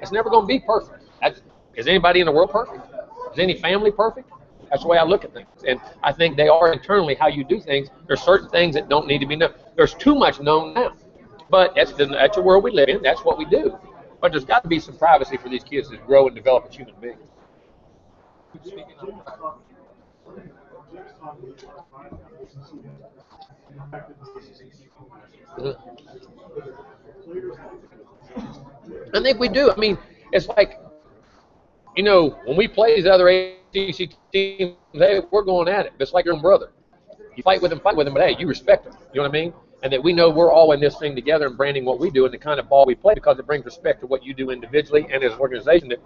It's never going to be perfect. Is anybody in the world perfect? Is any family perfect? That's the way I look at things. And I think they are internally how you do things. There's certain things that don't need to be known. There's too much known now. But that's the world we live in. That's what we do. But there's got to be some privacy for these kids to grow and develop as human beings. I think we do. I mean, it's like, when we play these other ACC teams, hey, we're going at it. It's like your own brother. You fight with them, but hey, you respect them. You know what I mean? And that we know we're all in this thing together and branding what we do and the kind of ball we play, because it brings respect to what you do individually and as an organization, that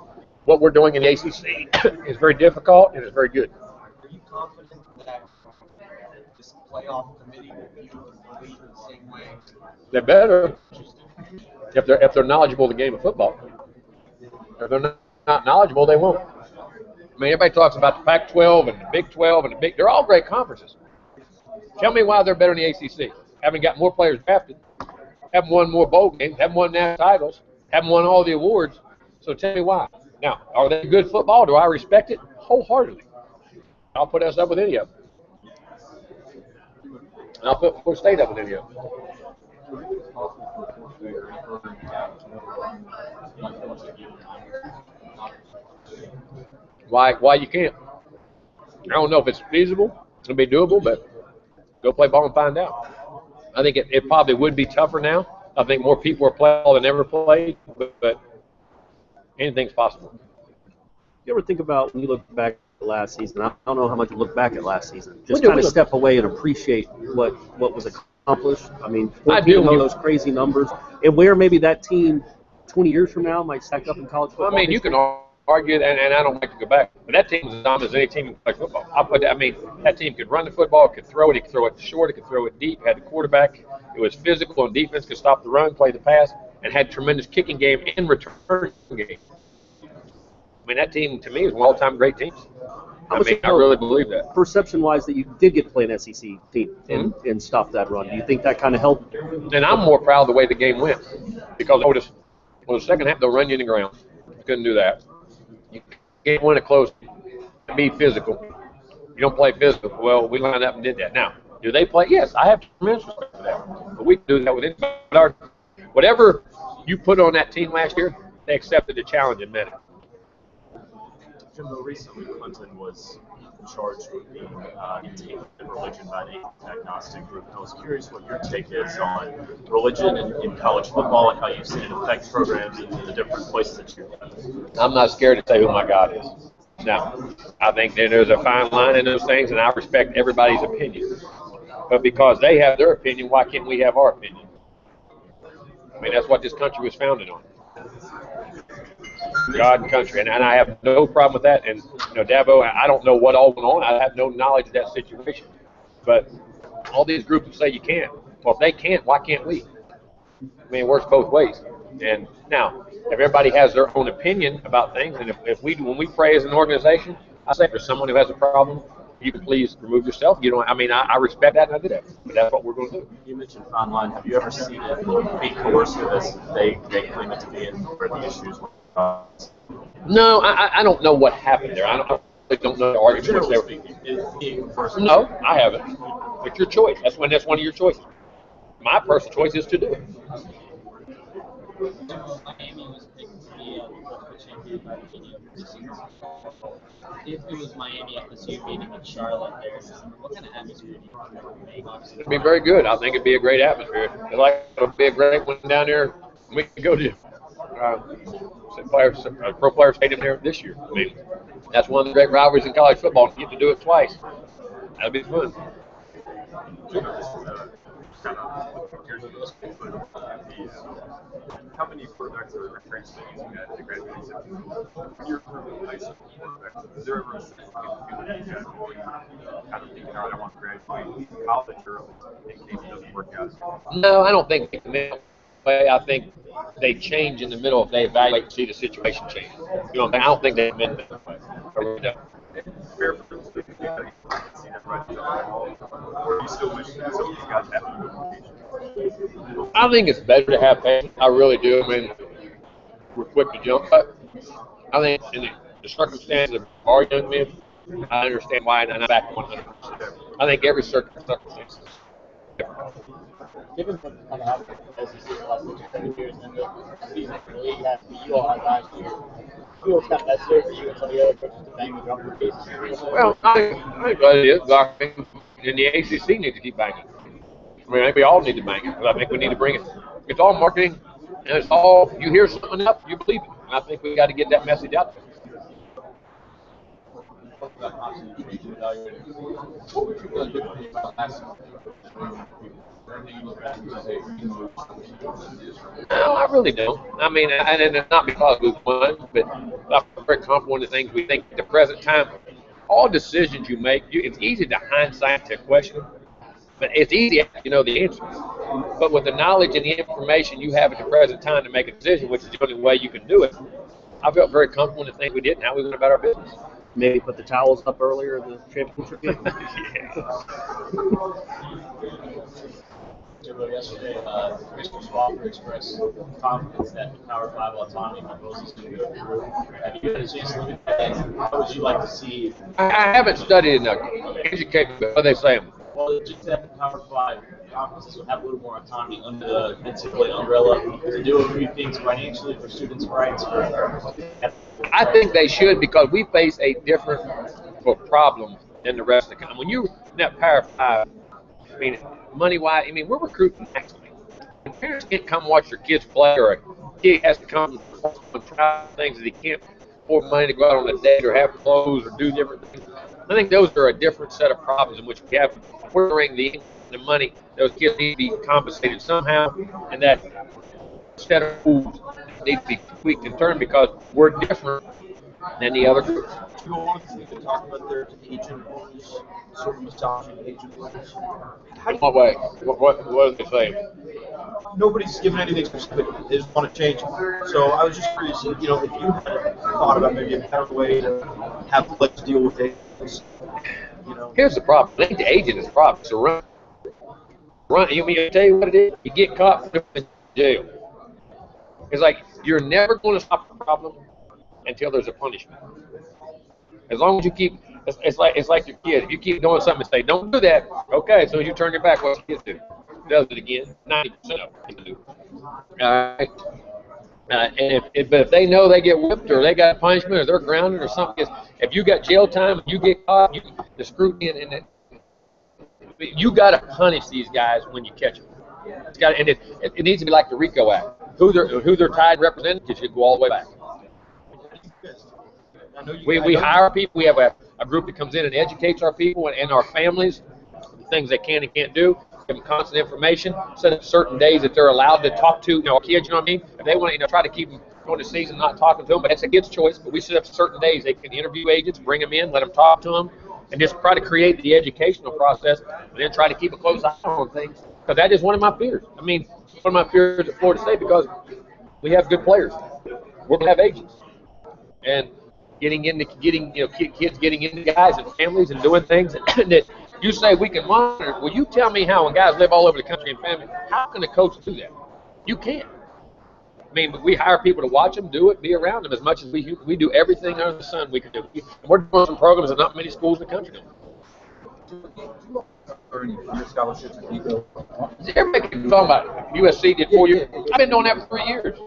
what we're doing in the ACC is very difficult and is very good. Are you confident that this playoff committee will view the league the same way? They better, if they're knowledgeable of the game of football. If they're not knowledgeable, they won't. I mean, everybody talks about the Pac-12 and the Big 12 and they're all great conferences. Tell me why they're better than the ACC. Haven't got more players drafted, haven't won more bowl games, haven't won national titles, haven't won all the awards. So tell me why. Now, are they good football? Do I respect it? Wholeheartedly. I'll put us up with any of them. And I'll put Florida State up with any of them. Why you can't? I don't know if it's feasible. It'll be doable, but go play ball and find out. I think it probably would be tougher now. I think more people are playing ball than ever played, but anything's possible. You ever think about, when you look back at last season, I don't know how much you look back at last season, just kind of step away and appreciate what was accomplished? I mean, I do. Those crazy numbers, and where maybe that team 20 years from now might stack up in college football. I mean, you can argue, and I don't like to go back, but that team was as dominant as any team in college football. That team could run the football, could throw it short, it could throw it deep, had the quarterback. It was physical on defense, could stop the run, play the pass, and had tremendous kicking game and return game. I mean, that team, to me, is one of all-time great teams. I really believe that. Perception-wise, that you did get to play an SEC team and stop that run. Do you think that kind of helped? And I'm more proud of the way the game went, because the second half, they'll run you in the ground. You couldn't do that. You can't win a close, be physical. You don't play physical. Well, we lined up and did that. Now, do they play? Yes, I have tremendous respect for that. But we can do that with anybody. Whatever you put on that team last year, they accepted the challenge and met it. Jimbo, recently Clinton was charged with being tainted religion by an agnostic group. I was curious what your take is on religion in college football and how you've seen it affect programs in the different places that you've been. I'm not scared to say who my God is. Now, I think that there's a fine line in those things, and I respect everybody's opinion. But because they have their opinion, why can't we have our opinion? I mean, that's what this country was founded on. God and country, and I have no problem with that. And Dabo, I don't know what all went on. I have no knowledge of that situation. But all these groups say you can't. Well, if they can't, why can't we? I mean, it works both ways. And now, if everybody has their own opinion about things, and when we pray as an organization, I say if there's someone who has a problem, you can please remove yourself. I respect that, and I do that. But that's what we're going to do. You mentioned fine line. Have you ever seen it be coercive as they claim it to be, and where the issues were? No, I don't know what happened there. I don't know the arguments there. No, I haven't. It's your choice. That's one of your choices. My personal choice is to do it. Miami was picked to be a champion by the if it was Miami FSU meeting in Charlotte there, what kind of atmosphere do you think? It'd be very good. I think it'd be a great atmosphere. It'll be a great one down there. We can go to Pro Player Stadium there this year. I mean, that's one of the great rivalries in college football. You get to do it twice. That'll be fun. How many quarterbacks are transferring you guys to graduate? You're currently high school quarterbacks. Is there ever a feeling you guys kind of thinking, all right, I want to graduate college early in case it doesn't work out? No, I don't think that way. I think they change in the middle if they evaluate and see the situation change. You know, I don't think they've been that way. I really don't. I think it's better to have patience. I really do. I mean, we're quick to jump, but I think in the circumstances of our young men, I understand why, and I'm back 100%. I think every circumstance is different. Given what kind of happened with the SEC the last 7 years and the season the league has that you all had last year, feels kind of necessary for you and some of the other coaches to bang the drum for the ACC? Well, I think what it is, I think in the ACC need to keep banging. I mean, I think we all need to bang it, but I think we need to bring it. It's all marketing, and it's all, you hear something up, you believe it. And I think we got to get that message out there. What would you really differently about last season? No, I really don't. I mean, and it's not because we won, but I'm very comfortable in the things we think at the present time. All decisions you make, it's easy to hindsight to question them, but it's easy after you know the answers. But with the knowledge and the information you have at the present time to make a decision, which is the only way you can do it, I felt very comfortable in the things we did and how we went about our business. Maybe put the towels up earlier in the championship game. Jimbo, yesterday, Commissioner Swofford expressed confidence that the Power 5 autonomy proposal is going to go through. Have you had a chance to look at that? How would you like to see? I haven't studied enough. Educate me, but what are they saying? Well, just that the Power 5 conferences will have a little more autonomy under the NCAA umbrella to do a few things financially for students' rights. I think they should because we face a different problem than the rest of the country. When you in that Power 5, I mean, money-wise, I mean, we're recruiting nationally. And parents can't come watch their kids play, or a kid has to come and try things that he can't afford money to go out on a date or have clothes or do different things. I think those are a different set of problems in which we have to bring the money. Those kids need to be compensated somehow, and that instead of fools need to be tweaked and turned because we're different than the other groups. You want to talk about their agent rules, sort of massaging agent rules. In what way? What is it saying? Nobody's given anything specific. They just want to change it. So I was just curious, if you had thought about maybe a better way to have players deal with agents. Here's the problem. I think the agent is the problem. It's a run. You mean I tell you what it is? You get caught, put in jail. It's like you're never going to stop the problem until there's a punishment. As long as you keep, it's like your kid. If you keep doing something and say, don't do that, okay, as soon as you turn your back, what's the kid do? Does it again. 90% of them do. All right. But if they know they get whipped or they got a punishment or they're grounded or something, if you got jail time and you get caught, the scrutiny and you got to punish these guys when you catch them. It's got, and it needs to be like the RICO Act. Who they're tied representatives should go all the way back. We hire people. We have a group that comes in and educates our people and our families, the things they can and can't do. Give them constant information. Set up certain days that they're allowed to talk to our kids. You know what I mean? If they want to, try to keep them going the season, not talking to them, but it's a kid's choice. But we set up certain days they can interview agents, bring them in, let them talk to them, and just try to create the educational process, and then try to keep a close eye on things. Because that is one of my fears. I mean, one of my fears at Florida State because we have good players. We're going to have agents. And kids getting into guys and families and doing things that you say we can monitor. Well, you tell me how when guys live all over the country and family, how can a coach do that? You can't. I mean, we hire people to watch them, do it, be around them as much as we do everything under the sun we can do. And we're doing some programs that not many schools in the country do. Or any scholarships that you go. Everybody can talk about it. USC did 4 years. I've been doing that for 3 years.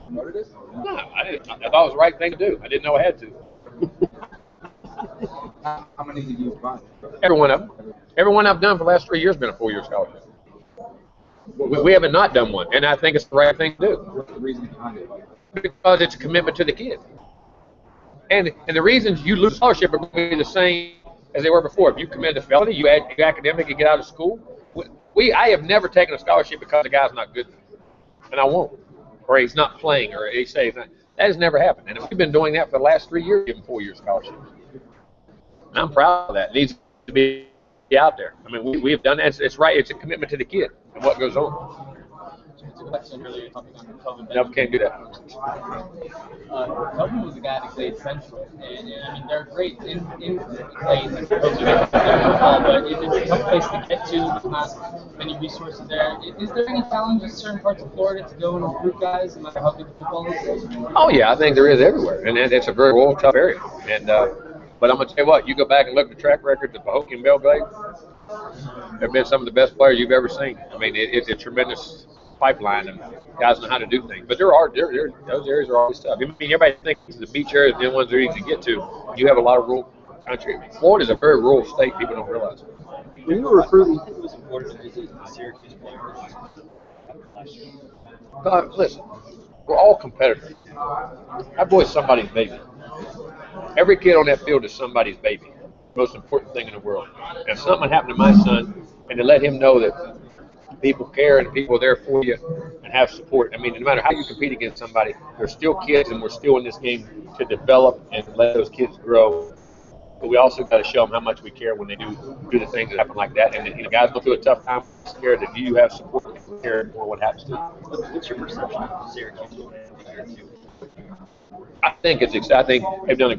No, I didn't. I thought it was the right thing to do. I didn't know I had to. How many did you find? Every one of them. Every one I've done for the last 3 years has been a 4-year scholarship. We haven't not done one, and I think it's the right thing to do. What's the reason behind it? Because it's a commitment to the kid. And the reasons you lose scholarship are going to be the same as they were before. If you commit a felony, you academic, you get out of school. I have never taken a scholarship because the guy's not good, and I won't. Or he's not playing, or he says that has never happened. And we've been doing that for the last 3 years, giving 4-year scholarships. And I'm proud of that. It needs to be out there. I mean, we have done that. It's right. It's a commitment to the kid and what goes on. question earlier talking on Kelvin. Nope, can't do that. Kelvin was a guy that played central, and I mean they're great in playing like football, but it's a tough place to get to. There's not many resources there. Is there any challenges in certain parts of Florida to go and recruit guys, no matter how good the football is? Oh yeah, I think there is everywhere, and it's a very rural, tough area. And but I'm gonna tell you what, you go back and look at the track records of Pahokee and Belgrade. They've been some of the best players you've ever seen. I mean, it's a tremendous pipeline, and guys know how to do things. But those areas are always tough. I mean, everybody thinks the beach areas are the ones that are easy to get to. You have a lot of rural country. Florida's a very rural state. People don't realize. When you were recruiting, It was important to visit Syracuse players. Listen, we're all competitors. That boy's somebody's baby. Every kid on that field is somebody's baby. Most important thing in the world. And if something happened to my son, and to let him know that people care and people are there for you and have support. I mean, no matter how you compete against somebody, they're still kids, and we're still in this game to develop and let those kids grow. But we also got to show them how much we care when they do the things that happen like that. And guys go through a tough time. Scared that you have support and care for what happens to them. What's your perception of Syracuse? I think it's exciting. They've done a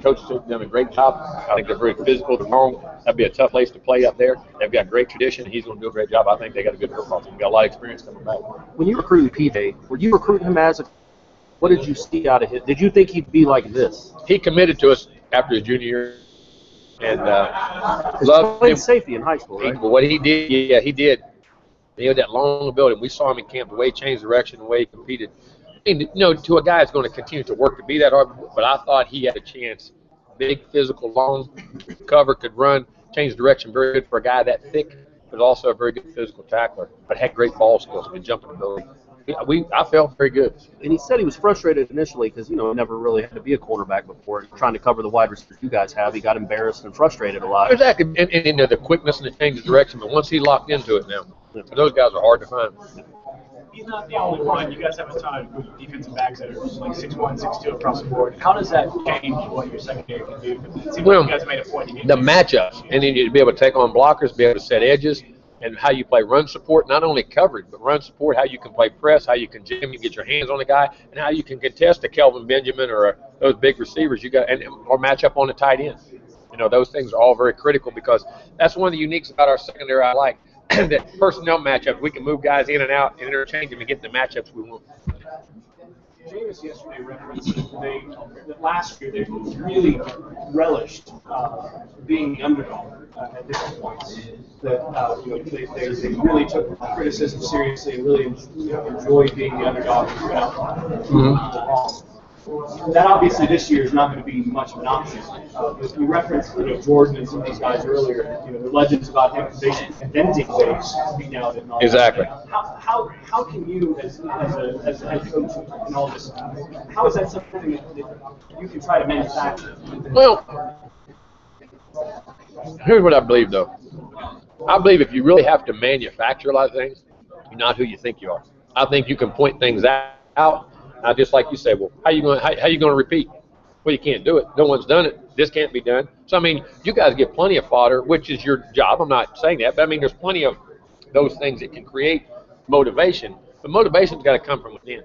great job. I think they're very physical. They're long. That'd be a tough place to play up there. They've got great tradition. He's going to do a great job. I think they got a good football team. Got a lot of experience coming back. when you recruited PJ, were you recruiting him as a? What did you see out of him? Did you think he'd be like this? He committed to us after his junior year, and loved played safety in high school, right? What he did, yeah, he did. He had that long ability. We saw him in camp. The way he changed direction, the way he competed. And, to a guy that's going to continue to work to be that hard, but I thought he had a chance. Big, physical, long, cover, could run, change direction, very good for a guy that thick, but also a very good physical tackler, but had great ball skills and jumping ability. I felt very good. And he said he was frustrated initially because, never really had to be a cornerback before, trying to cover the wide receivers you guys have. He got embarrassed and frustrated a lot. Exactly, and the quickness and the change of direction, but once he locked into it now, those guys are hard to find. He's not the only one. You guys have a ton of defensive backs that are like 6'1", 6'2" across the board. How does that change what your secondary can do? It seems like you guys made a point to get the matchups, and then you'd be able to take on blockers, be able to set edges, and how you play run support, not only coverage, but run support, how you can play press, how you can jam and get your hands on the guy, and how you can contest a Kelvin Benjamin or those big receivers you got, or match up on the tight end. Those things are all very critical because that's one of the uniques about our secondary I like. That personnel matchups, we can move guys in and out and interchange them and get the matchups we want. James yesterday referenced that last year they really relished being the underdog at different points. That they really took criticism seriously and really enjoyed being the underdog and went out. That obviously this year is not going to be much of an option. You referenced Jordan and some of these guys earlier. The legends about him inventing ways to beat out and all exactly. That. How can you as a head coach and all this? How is that something that you can try to manufacture? Well, here's what I believe though. I believe if you really have to manufacture a lot of things, you're not who you think you are. I think you can point things out. Just like you say, well, how you going to repeat? Well, you can't do it. No one's done it. This can't be done. So, you guys get plenty of fodder, which is your job. I'm not saying that, but there's plenty of those things that can create motivation. But motivation's got to come from within.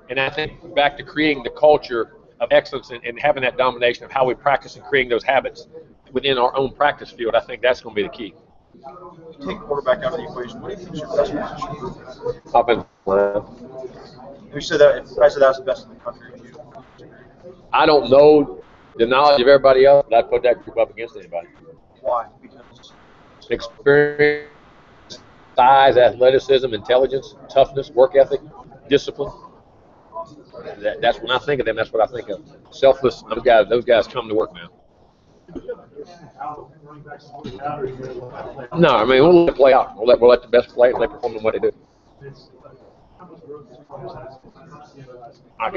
And I think back to creating the culture of excellence and having that domination of how we practice and creating those habits within our own practice field, I think that's going to be the key. Take quarterback out of the equation. What do you think is your best position? Offensive line. You said that if I said that was the best in the country. I don't know the knowledge of everybody else, but I'd put that group up against anybody. Why? Because experience, size, athleticism, intelligence, toughness, work ethic, discipline. That's when I think of them. That's what I think of. Selfless. Those guys come to work now. No, we'll let it play out. We'll let the best play and let perform in what they do. Something? I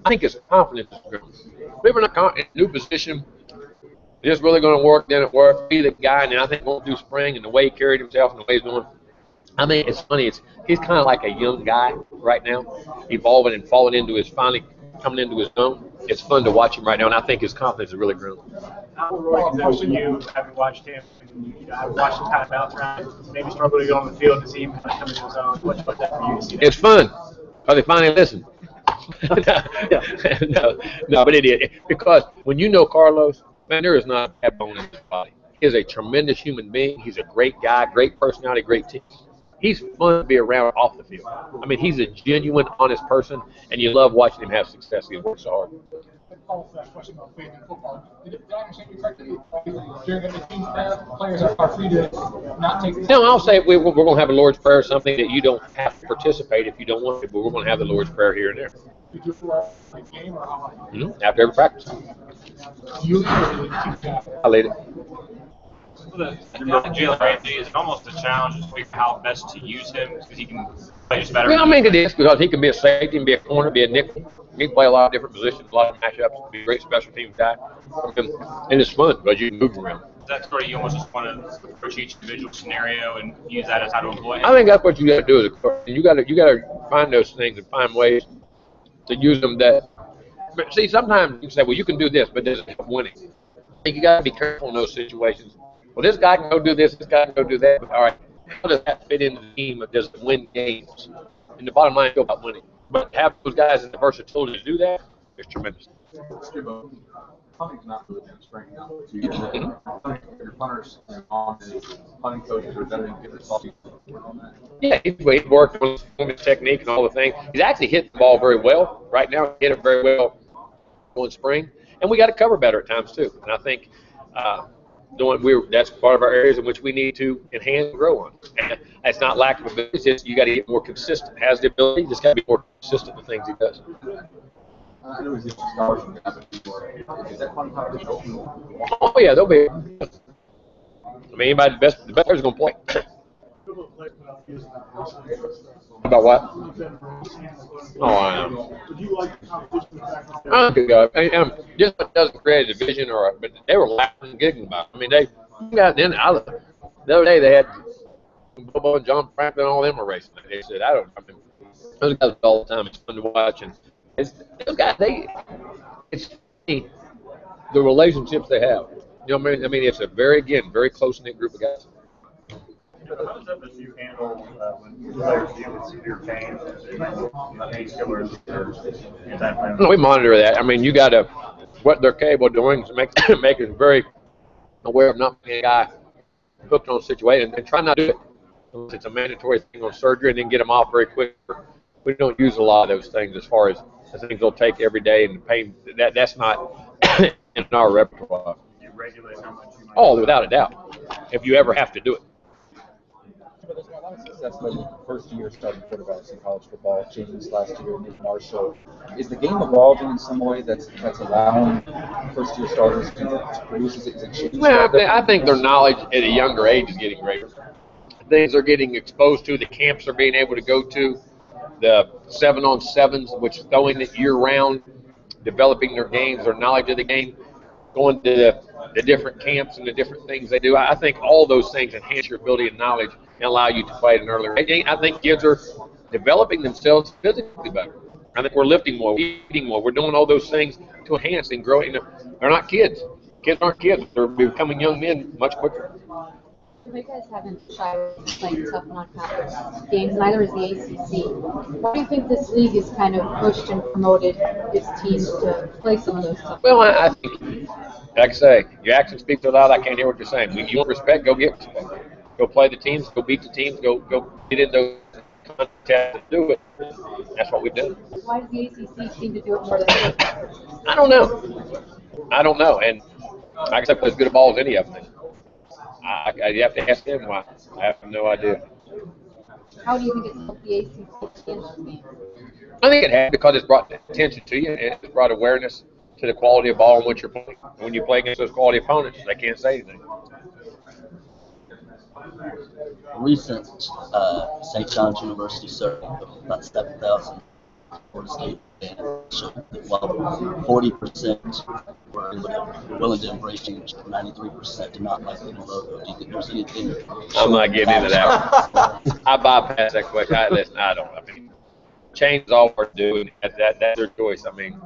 think it's confidence. Maybe not confident. New position. It's really going to work. Then it works. Be the guy, and I think going through spring and the way he carried himself and the way he's doing. It's funny. He's kind of like a young guy right now, evolving and finally coming into his own. It's fun to watch him right now, and I think his confidence is really grown. How will Roy Gonzalez you, having watched him, and I've watched him kind of bounce around, maybe struggle to go on the field to see him kind of come into his own? What's that for you to see that? It's fun because they finally listen. no, but it is. Because when you know Carlos, man, there is not a bad bone in his body. He is a tremendous human being. He's a great guy, great personality, great team. He's fun to be around off the field. I mean, he's a genuine, honest person, and you love watching him have success. He works so hard. Question about playing football. Did I understand you correctly? During the team staff, players are free to not take. No, I'll say we're going to have a Lord's Prayer, something that you don't have to participate if you don't want to, but we're going to have the Lord's Prayer here and there. Did you for a game or how? After every practice. You I lead it. Jalen Ramsey, is it almost a challenge to figure out how best to use him because he can play just better? Well, I mean, it is because he can be a safety, be a corner, be a nickel. He can play a lot of different positions, a lot of matchups, be a great special teams guy. And it's fun because you can move around. That's where you almost just want to approach each individual scenario and use that as how to employ him. I think that's what you got to do as a coach. You got to find those things and find ways to use them. But see, sometimes you can say, well, you can do this, but does it help winning? I think you got to be careful in those situations. Well, this guy can go do this guy can go do that. But all right, how does that fit into the team that does it win games? And the bottom line is about winning. But have those guys in the versatility to do that is tremendous. Jimbo, punting's not really been strength now for 2 years. Your punters on his punting coaches are better than kickers. On that. Yeah, he's worked on his technique and all the things. He's actually hit the ball very well. Right now, he hit it very well in spring. And we got to cover better at times, too. And I think that's part of our areas in which we need to enhance and grow on. And it's not lack of ability, it's just you got to get more consistent. Has the ability, just got to be more consistent in the things he does. I know he's a scholarship guy, but is that fun competition open? Oh, yeah, they'll be. I mean, anybody, the best player's going to play. About what? Oh, I know. I don't think just doesn't create a division but they were laughing and giggling about it. I mean, the other day they had Bobo and John Franklin, all them were racing. They said, those guys all the time. It's fun to watch. And those guys, it's funny, the relationships they have. You know what I mean? It's a very close-knit group of guys. How does FSU handle when players deal with severe pain, painkillers, or anti-inflammatory? No, we monitor that. I mean, you got to, what they're capable of doing is make us very aware of not being a guy hooked on a situation and try not to do it. Unless it's a mandatory thing on surgery and then get them off very quick. We don't use a lot of those things as far as the things they'll take every day and the pain. That's not in our repertoire. You regulate how much you might. Oh, without a doubt. If you ever have to do it. But there's been a lot of success with first-year starting quarterbacks in college football. James last year, Nick Marshall. Is the game evolving in some way that's allowing first-year starters to produce? Is it changing? Well, I think their knowledge at a younger age is getting greater. Things they're getting exposed to, the camps they're being able to go to, the 7-on-7s, which is throwing it year-round, developing their games, their knowledge of the game, going to the different camps and the different things they do. I think all those things enhance your ability and knowledge and allow you to play at an earlier age. I think kids are developing themselves physically better. I think we're lifting more, eating more. We're doing all those things to enhance and grow. They're not kids. Kids aren't kids. They're becoming young men much quicker. You guys haven't shied away from playing tough non-conference games, neither is the ACC. Why do you think this league has kind of pushed and promoted its teams to play some of those tough? Well, I think, like I say, your actions speak so loud I can't hear what you're saying. When you want respect, go get respect. Go play the teams, go beat the teams, go get in those contests and do it. That's what we've done. Why does the ACC seem to do it more than the other conferences? I don't know. And like I said, play as good a ball as any of them. You have to ask them why. I have no idea. How do you think it's helped the ACC in those games? I think it has because it's brought attention to you and it's brought awareness to the quality of ball and what you're playing. And when you play against those quality opponents, they can't say anything. Recent St. John's University survey of about 7,000 Florida State fans showed that while 40% were willing to embrace change, 93% did not like the new logo. Do you think there's anything? I'm not getting into that. I bypass that question. I don't. I mean, change is all we're doing. That's their choice. I mean,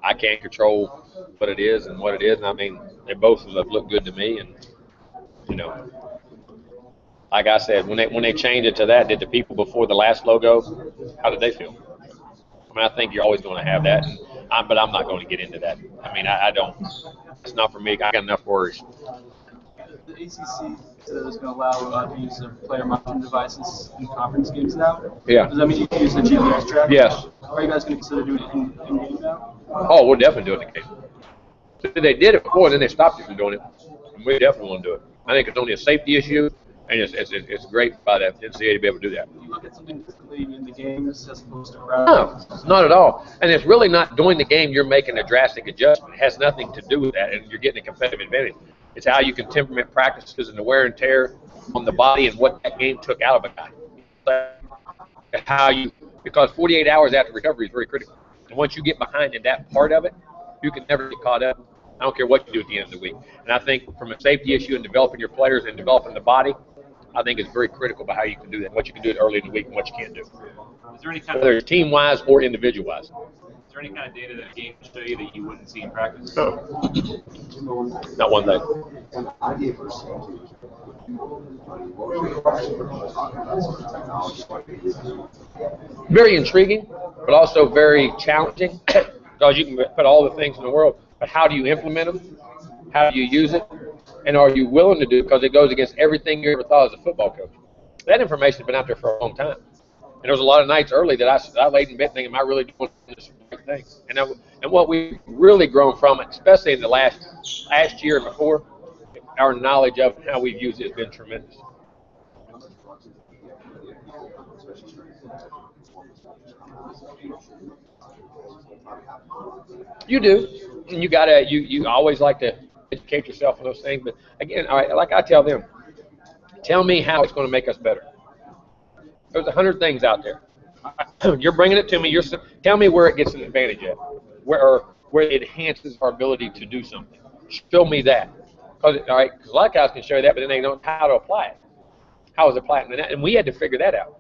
I can't control what it is and what it is. And I mean, they both look good to me. And you know, like I said, when they changed it to that, did the people before the last logo, how did they feel? I mean, I think you're always going to have that, but I'm not going to get into that. I mean, I don't. It's not for me. I got enough worries. The ACC said it's going to allow the use of player monitoring devices in conference games now. Yeah. Does that mean you can use the GPS tracker? Yes. Are you guys going to consider doing it in game now? Oh, we're definitely doing it in game. They did it before, and then they stopped you from doing it. And we definitely want to do it. I think it's only a safety issue, and it's great by the NCAA to be able to do that. Do you look at something differently in the games as opposed to crowd? No, not at all. And it's really not during the game you're making a drastic adjustment. It has nothing to do with that, and you're getting a competitive advantage. It's how you can temperament practices and the wear and tear on the body and what that game took out of a guy. How you, because 48 hours after recovery is very critical. And once you get behind in that part of it, you can never get caught up. I don't care what you do at the end of the week. And I think from a safety issue and developing your players and developing the body, I think it's very critical about how you can do that, what you can do it early in the week and what you can't do. Is there any kind Whether it's team-wise or individual-wise. Is there any kind of data that a game can show you that you wouldn't see in practice? No. Not one thing. Very intriguing, but also very challenging because you can put all the things in the world, but how do you implement them? How do you use it? And are you willing to do it? Because it goes against everything you ever thought as a football coach. That information has been out there for a long time. And there was a lot of nights early that I laid in bed thinking, am I really doing this right thing? And what we've really grown from it, especially in the last year and before, our knowledge of how we've used it has been tremendous. You do. And you always like to educate yourself on those things. But again, like I tell them, tell me how it's going to make us better. There's 100 things out there. You're bringing it to me. Tell me where it gets an advantage at, where it enhances our ability to do something. Show me that. Because a lot of guys can show you that, but then they don't know how to apply it. How is it applied? And we had to figure that out.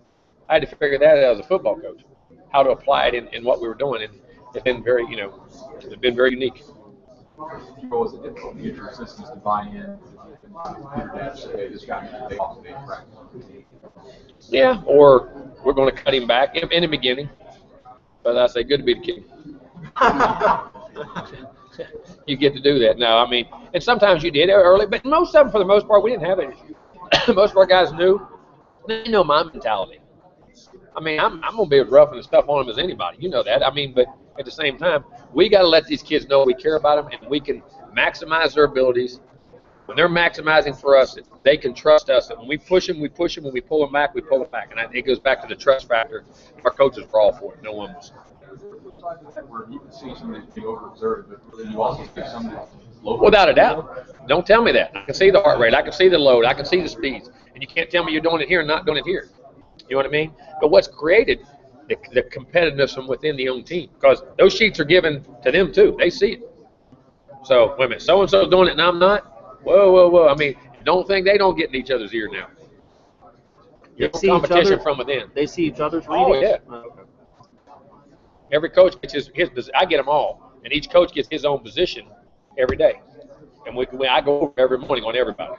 I had to figure that out as a football coach, how to apply it in what we were doing. And it's been very, it's been very unique. Was it difficult to get your assistants to buy in? Peter Dash said, hey, this guy needs to take off today in practice. Yeah, or we're going to cut him back in the beginning. But I say, good to be the king. You get to do that. No, I mean, and sometimes you did early, but most of them, for the most part, we didn't have an issue. Most of our guys knew. They know my mentality. I mean, I'm going to be as rough and stuff on them as anybody. You know that. I mean, but at the same time, we got to let these kids know we care about them and we can maximize their abilities. When they're maximizing for us, they can trust us. And when we push them, we push them. When we pull them back, we pull them back. And it goes back to the trust factor. Our coaches were all for it. No one was. Where you can see some of these being overexerted, but you also see some of these without a doubt. Don't tell me that. I can see the heart rate. I can see the load. I can see the speeds. And you can't tell me you're doing it here and not doing it here. You know what I mean? But what's created the competitiveness from within the own team, because those sheets are given to them too. They see it. So, wait a minute, so-and-so's doing it and I'm not? Whoa, whoa, whoa. I mean, don't think they don't get in each other's ear now. They There's see competition each other, from within. They see each other's Oh, readings? yeah. Every coach gets his I get them all, and each coach gets his own position every day. And I go over every morning on everybody,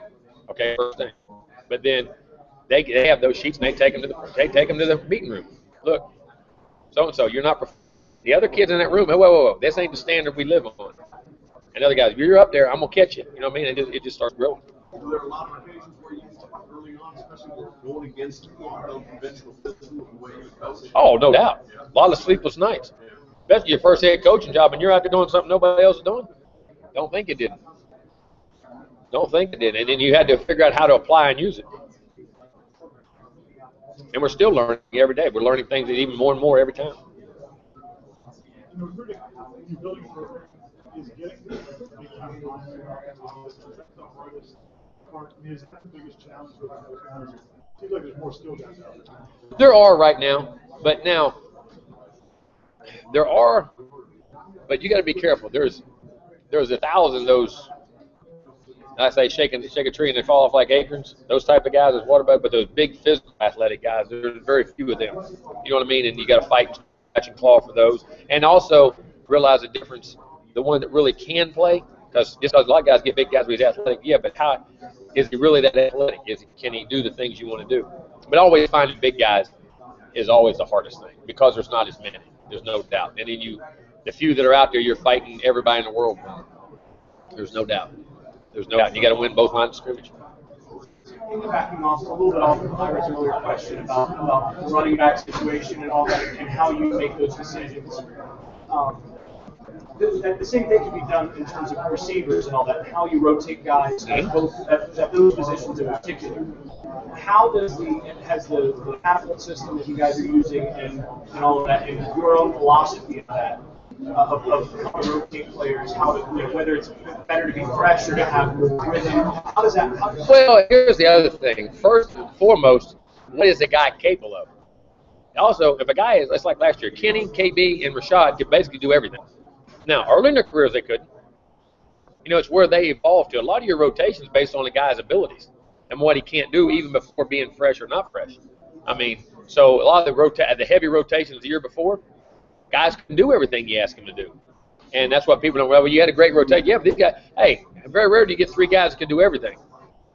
okay, first thing. But then they have those sheets, and they take them to the meeting room. Look, so-and-so, you're not – the other kids in that room, whoa, this ain't the standard we live on. And other guys, if you're up there, I'm going to catch you. You know what I mean? It just starts growing. There are a lot of occasions where you early on, especially going against conventional physical way of coaching. Oh, no doubt. A lot of sleepless nights. Especially your first head coaching job, and you're out there doing something nobody else is doing. Don't think it didn't. Don't think it did. And then you had to figure out how to apply and use it. And we're still learning every day. We're learning things even more and more every time. There are right now, but there are, but you got to be careful. There's 1,000 of those. I say shake a tree and they fall off like acorns. Those type of guys is water bug, but those big physical athletic guys, there's very few of them. You know what I mean? And you got to fight, catch and claw for those. And also, realize the difference. The one that really can play, because just because a lot of guys get big guys who's athletic, yeah, but how is he really that athletic? Can he do the things you want to do? But always finding big guys is always the hardest thing because there's not as many. There's no doubt. And then the few that are out there, you're fighting everybody in the world. There's no doubt. There's no doubt. You got to win both lines of scrimmage. Backing off a little bit off of Myra's earlier question about the running back situation and all that, and how you make those decisions. The same thing can be done in terms of receivers and all that, how you rotate guys at those positions in particular. How has the catapult system that you guys are using and all of that, and your own philosophy of that, of how to rotate players, how to, whether it's better to be fresh or to have more rhythm, how does that? Well, here's the other thing. First and foremost, what is the guy capable of? Also, if a guy is, it's like last year, Kenny, KB, and Rashad could basically do everything. Now, early in their careers, they couldn't. It's where they evolved to. A lot of your rotations based on the guy's abilities and what he can't do even before being fresh or not fresh. So a lot of the heavy rotations the year before, guys can do everything you ask them to do. And that's what people don't, well, you had a great rotation. Yeah, but these guys, hey, very rare do you get three guys that can do everything.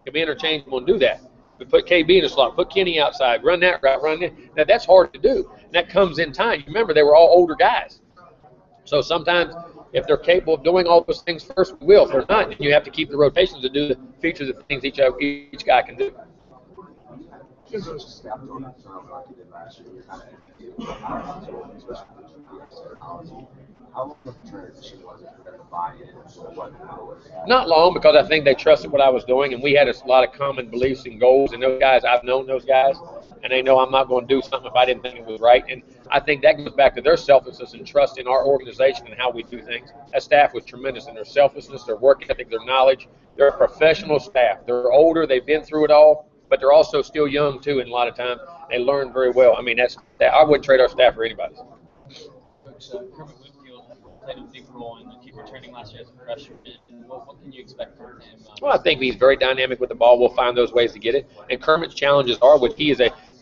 Can be interchangeable and do that. But put KB in the slot, put Kenny outside, run that route, run that. Now, that's hard to do. And that comes in time. Remember, they were all older guys. So sometimes if they're capable of doing all those things first, we will. If they're not, then you have to keep the rotations to do the features of things each guy can do. Not long, because I think they trusted what I was doing, and we had a lot of common beliefs and goals. And those guys, I've known those guys, and they know I'm not going to do something if I didn't think it was right. And I think that goes back to their selflessness and trust in our organization and how we do things. That staff was tremendous in their selflessness, their work ethic, their knowledge. They're a professional staff. They're older. They've been through it all, but they're also still young, too, and a lot of times. They learn very well. I wouldn't trade our staff for anybody. Played a big role in keep returning last year as a freshman. What can you expect from him? Well, I think he's very dynamic with the ball. We'll find those ways to get it. And Kermit's challenges are what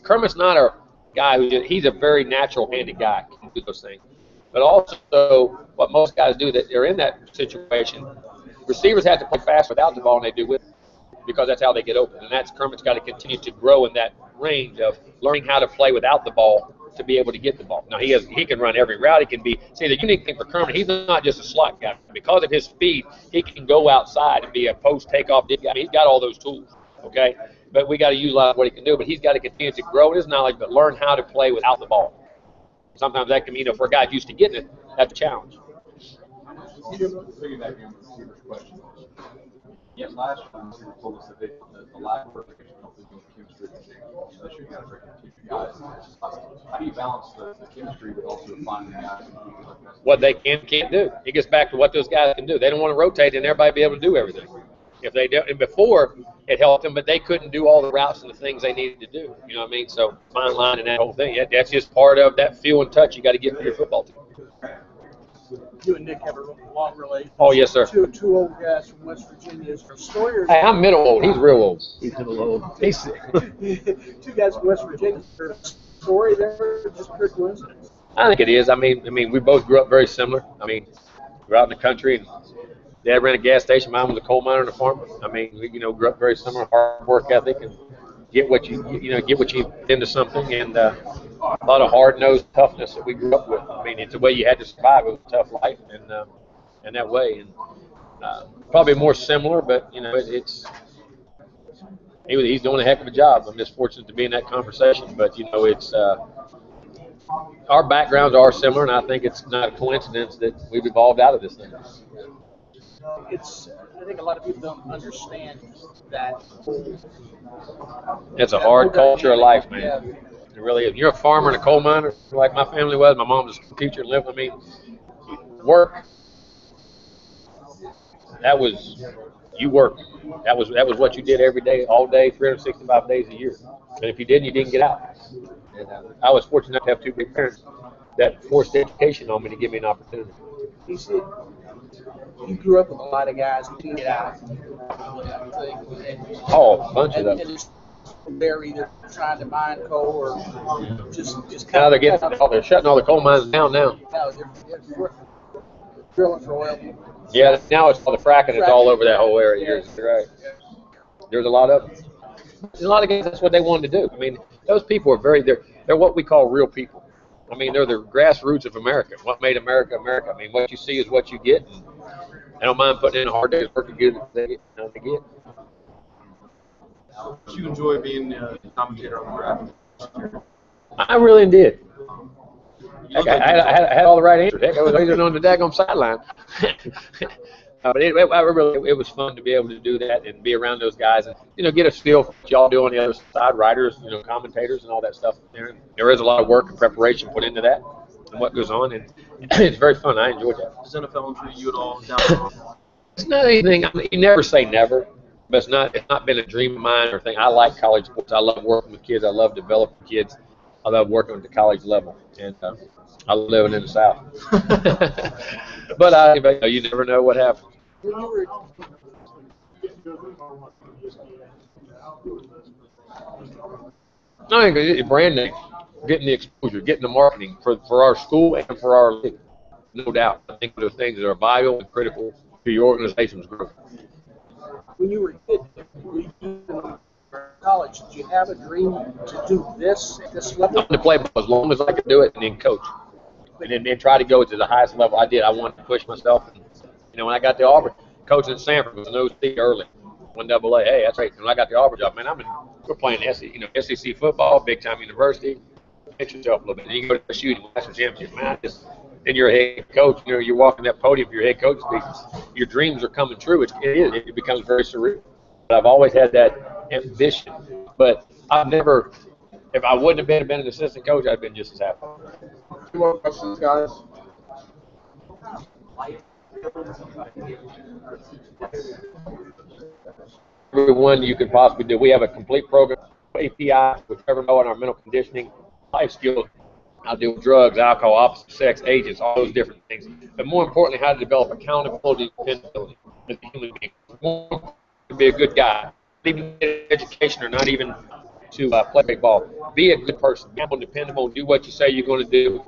Kermit's not a guy he's a very natural-handed guy. Can do those things. But also, what most guys do that are in that situation, receivers have to play fast without the ball than they do with it, because that's how they get open. And Kermit's got to continue to grow in that range of learning how to play without the ball to be able to get the ball. Now, he can run every route. He can be – see, the unique thing for Kermit, he's not just a slot guy. Because of his speed, he can go outside and be a post takeoff guy. He's got all those tools, okay? But we got to utilize what he can do. But he's got to continue to grow in his knowledge, but learn how to play without the ball. Sometimes that can mean, for a guy used to getting it, that's a challenge. Yeah, last time you told us that the lack of repetition of the chemistry this year, you got to break into guys. How do you balance the chemistry but also finding the guys what they can't do? It gets back to what those guys can do. They don't want to rotate and everybody be able to do everything. If they do, and before it helped them, but they couldn't do all the routes and the things they needed to do. You know what I mean? So fine line and that whole thing. That's just part of that feel and touch you got to get for your football team. You and Nick have a long relationship. Oh, yes, sir. Two old guys from West Virginia. Story. Hey, I'm middle old. He's real old. He's middle old. He's two guys from West Virginia. Story there, just pure coincidence. I think it is. I mean, we both grew up very similar. We're out in the country, and Dad ran a gas station. Mine was a coal miner and a farmer. We grew up very similar, hard work ethic, and get what you into something, and a lot of hard-nosed toughness that we grew up with. It's the way you had to survive. It was a tough life, and that way, and probably more similar, but it's. He's doing a heck of a job. I'm just fortunate to be in that conversation, but it's. Our backgrounds are similar, and I think it's not a coincidence that we've evolved out of this thing. I think a lot of people don't understand that. It's a hard culture of life, man. It really is. You're a farmer and a coal miner, like my family was. My mom was a teacher and lived with me. Work. You worked. That was what you did every day, all day, 365 days a year. And if you didn't, you didn't get out. And I was fortunate enough to have two great parents that forced education on me to give me an opportunity. You said you grew up with a lot of guys who didn't get out. Oh, a bunch of them. They're either trying to mine coal or just now they're shutting all the coal mines down now. drilling for oil. Yeah, now it's all the fracking. It's all over that whole area. You're exactly right. There's a lot of them. There's a lot of guys. That's what they wanted to do. I mean, those people are they're what we call real people. I mean, they're the grassroots of America. What made America America? I mean, what you see is what you get. And I don't mind putting in a hard day's work to get what they get. Did you enjoy being a commentator on the draft? I really did. Heck, I had all the right answers. Heck, I was even on the daggone sideline. But it was fun to be able to do that and be around those guys and, get a feel for what y'all do on the other side, writers, commentators and all that stuff. There is a lot of work and preparation put into that and what goes on, and it's very fun. I enjoyed that. Does NFL intrigue you at all? It's not anything. I mean, you never say never, but it's not been a dream of mine or thing. I like college sports. I love working with kids. I love developing kids. I love working at the college level, and I love living in the South. But you never know what happens. I think it's branding, getting the exposure, getting the marketing for our school and for our league, no doubt. I think those things that are vital and critical to your organization's growth. When you were a kid, in college, did you have a dream to do this at this level? I wanted to play ball as long as I could do it and then coach. And then try to go to the highest level I did. I wanted to push myself. And, when I got to Auburn, coaching at Sanford was an OC early, 1AA. Hey, that's right. When I got the Auburn job, man, we're playing SEC football, big time university. Hit yourself a little bit. Then you go to the shooting national championship, man. Then you're a head coach. You're walking that podium for your head coach speeches. Your dreams are coming true. It becomes very surreal. But I've always had that ambition. But I've never. If I wouldn't have been an assistant coach, I'd been just as happy. Two more questions, guys. Everyone you could possibly do. We have a complete program, API, which ever know in our mental conditioning, life skills. I'll deal with drugs, alcohol, opposite sex, agents, all those different things. But more importantly, how to develop accountability and dependability as a human being. More to be a good guy, not even get education or not even to play ball. Be a good person, be dependable, do what you say you're going to do.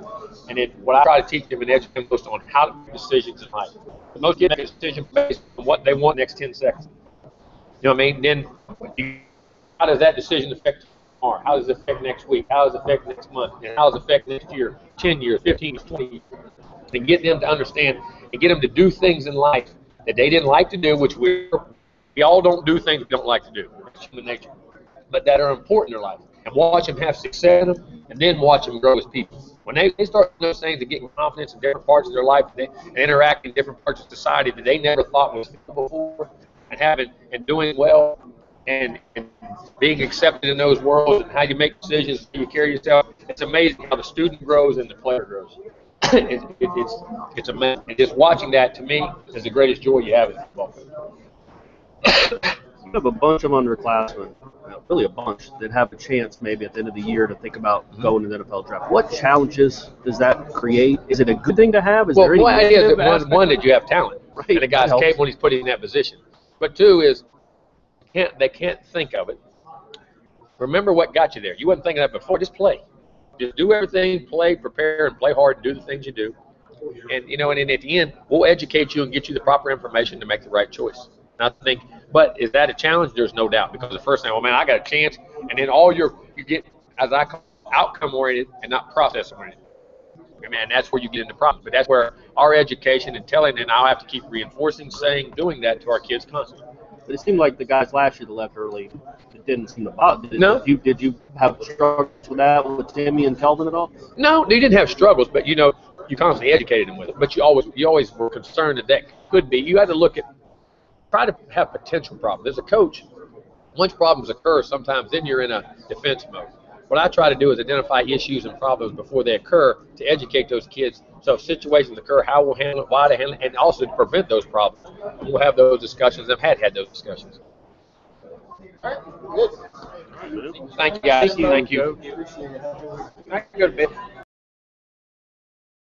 And then what I try to teach them and educate them most on how to make decisions in life. Most kids make a decision based on what they want next 10 seconds. You know what I mean? Then how does that decision affect tomorrow? How does it affect next week? How does it affect next month? And how does it affect next year, 10 years, 15 years, 20 years? And get them to understand and get them to do things in life that they didn't like to do, which we all don't do things we don't like to do. It's human nature. But that are important in their life. And watch them have success in them, and then watch them grow as people. When they start doing those things and getting confidence in different parts of their life and interact in different parts of society that they never thought was before, and doing well and being accepted in those worlds and how you make decisions, how you carry yourself, it's amazing how the student grows and the player grows. It's amazing. And just watching that, to me, is the greatest joy you have in football. You have a bunch of underclassmen, really a bunch, that have a chance maybe at the end of the year to think about going to the NFL draft. What challenges does that create? Is it a good thing to have? Is there any idea is that one that you have talent, right, and the guy's capable when he's put in that position. But two is they can't think of it. Remember what got you there. You wasn't thinking of that before. Just play. Just do everything, play, prepare, and play hard and do the things you do. And, and at the end, we'll educate you and get you the proper information to make the right choice. And I think, but is that a challenge? There's no doubt, because the first thing, I got a chance, and then all you get, as I call, outcome-oriented and not process-oriented. And that's where you get into problems. But that's where our education and telling, and I'll have to keep reinforcing, saying, doing that to our kids constantly. But it seemed like the guys last year that left early, it didn't seem to bother. No. Did you have struggles with that with Timmy and Kelvin at all? No, they didn't have struggles, but you constantly educated them with it. But you always were concerned that could be. You had to try to have potential problems. As a coach, once problems occur, sometimes then you're in a defense mode. What I try to do is identify issues and problems before they occur to educate those kids. So if situations occur, how we'll handle it, why to handle it, and also to prevent those problems. And we'll have those discussions. I've had those discussions. All right, good. Thank you, guys. Thank you. I can go to bed.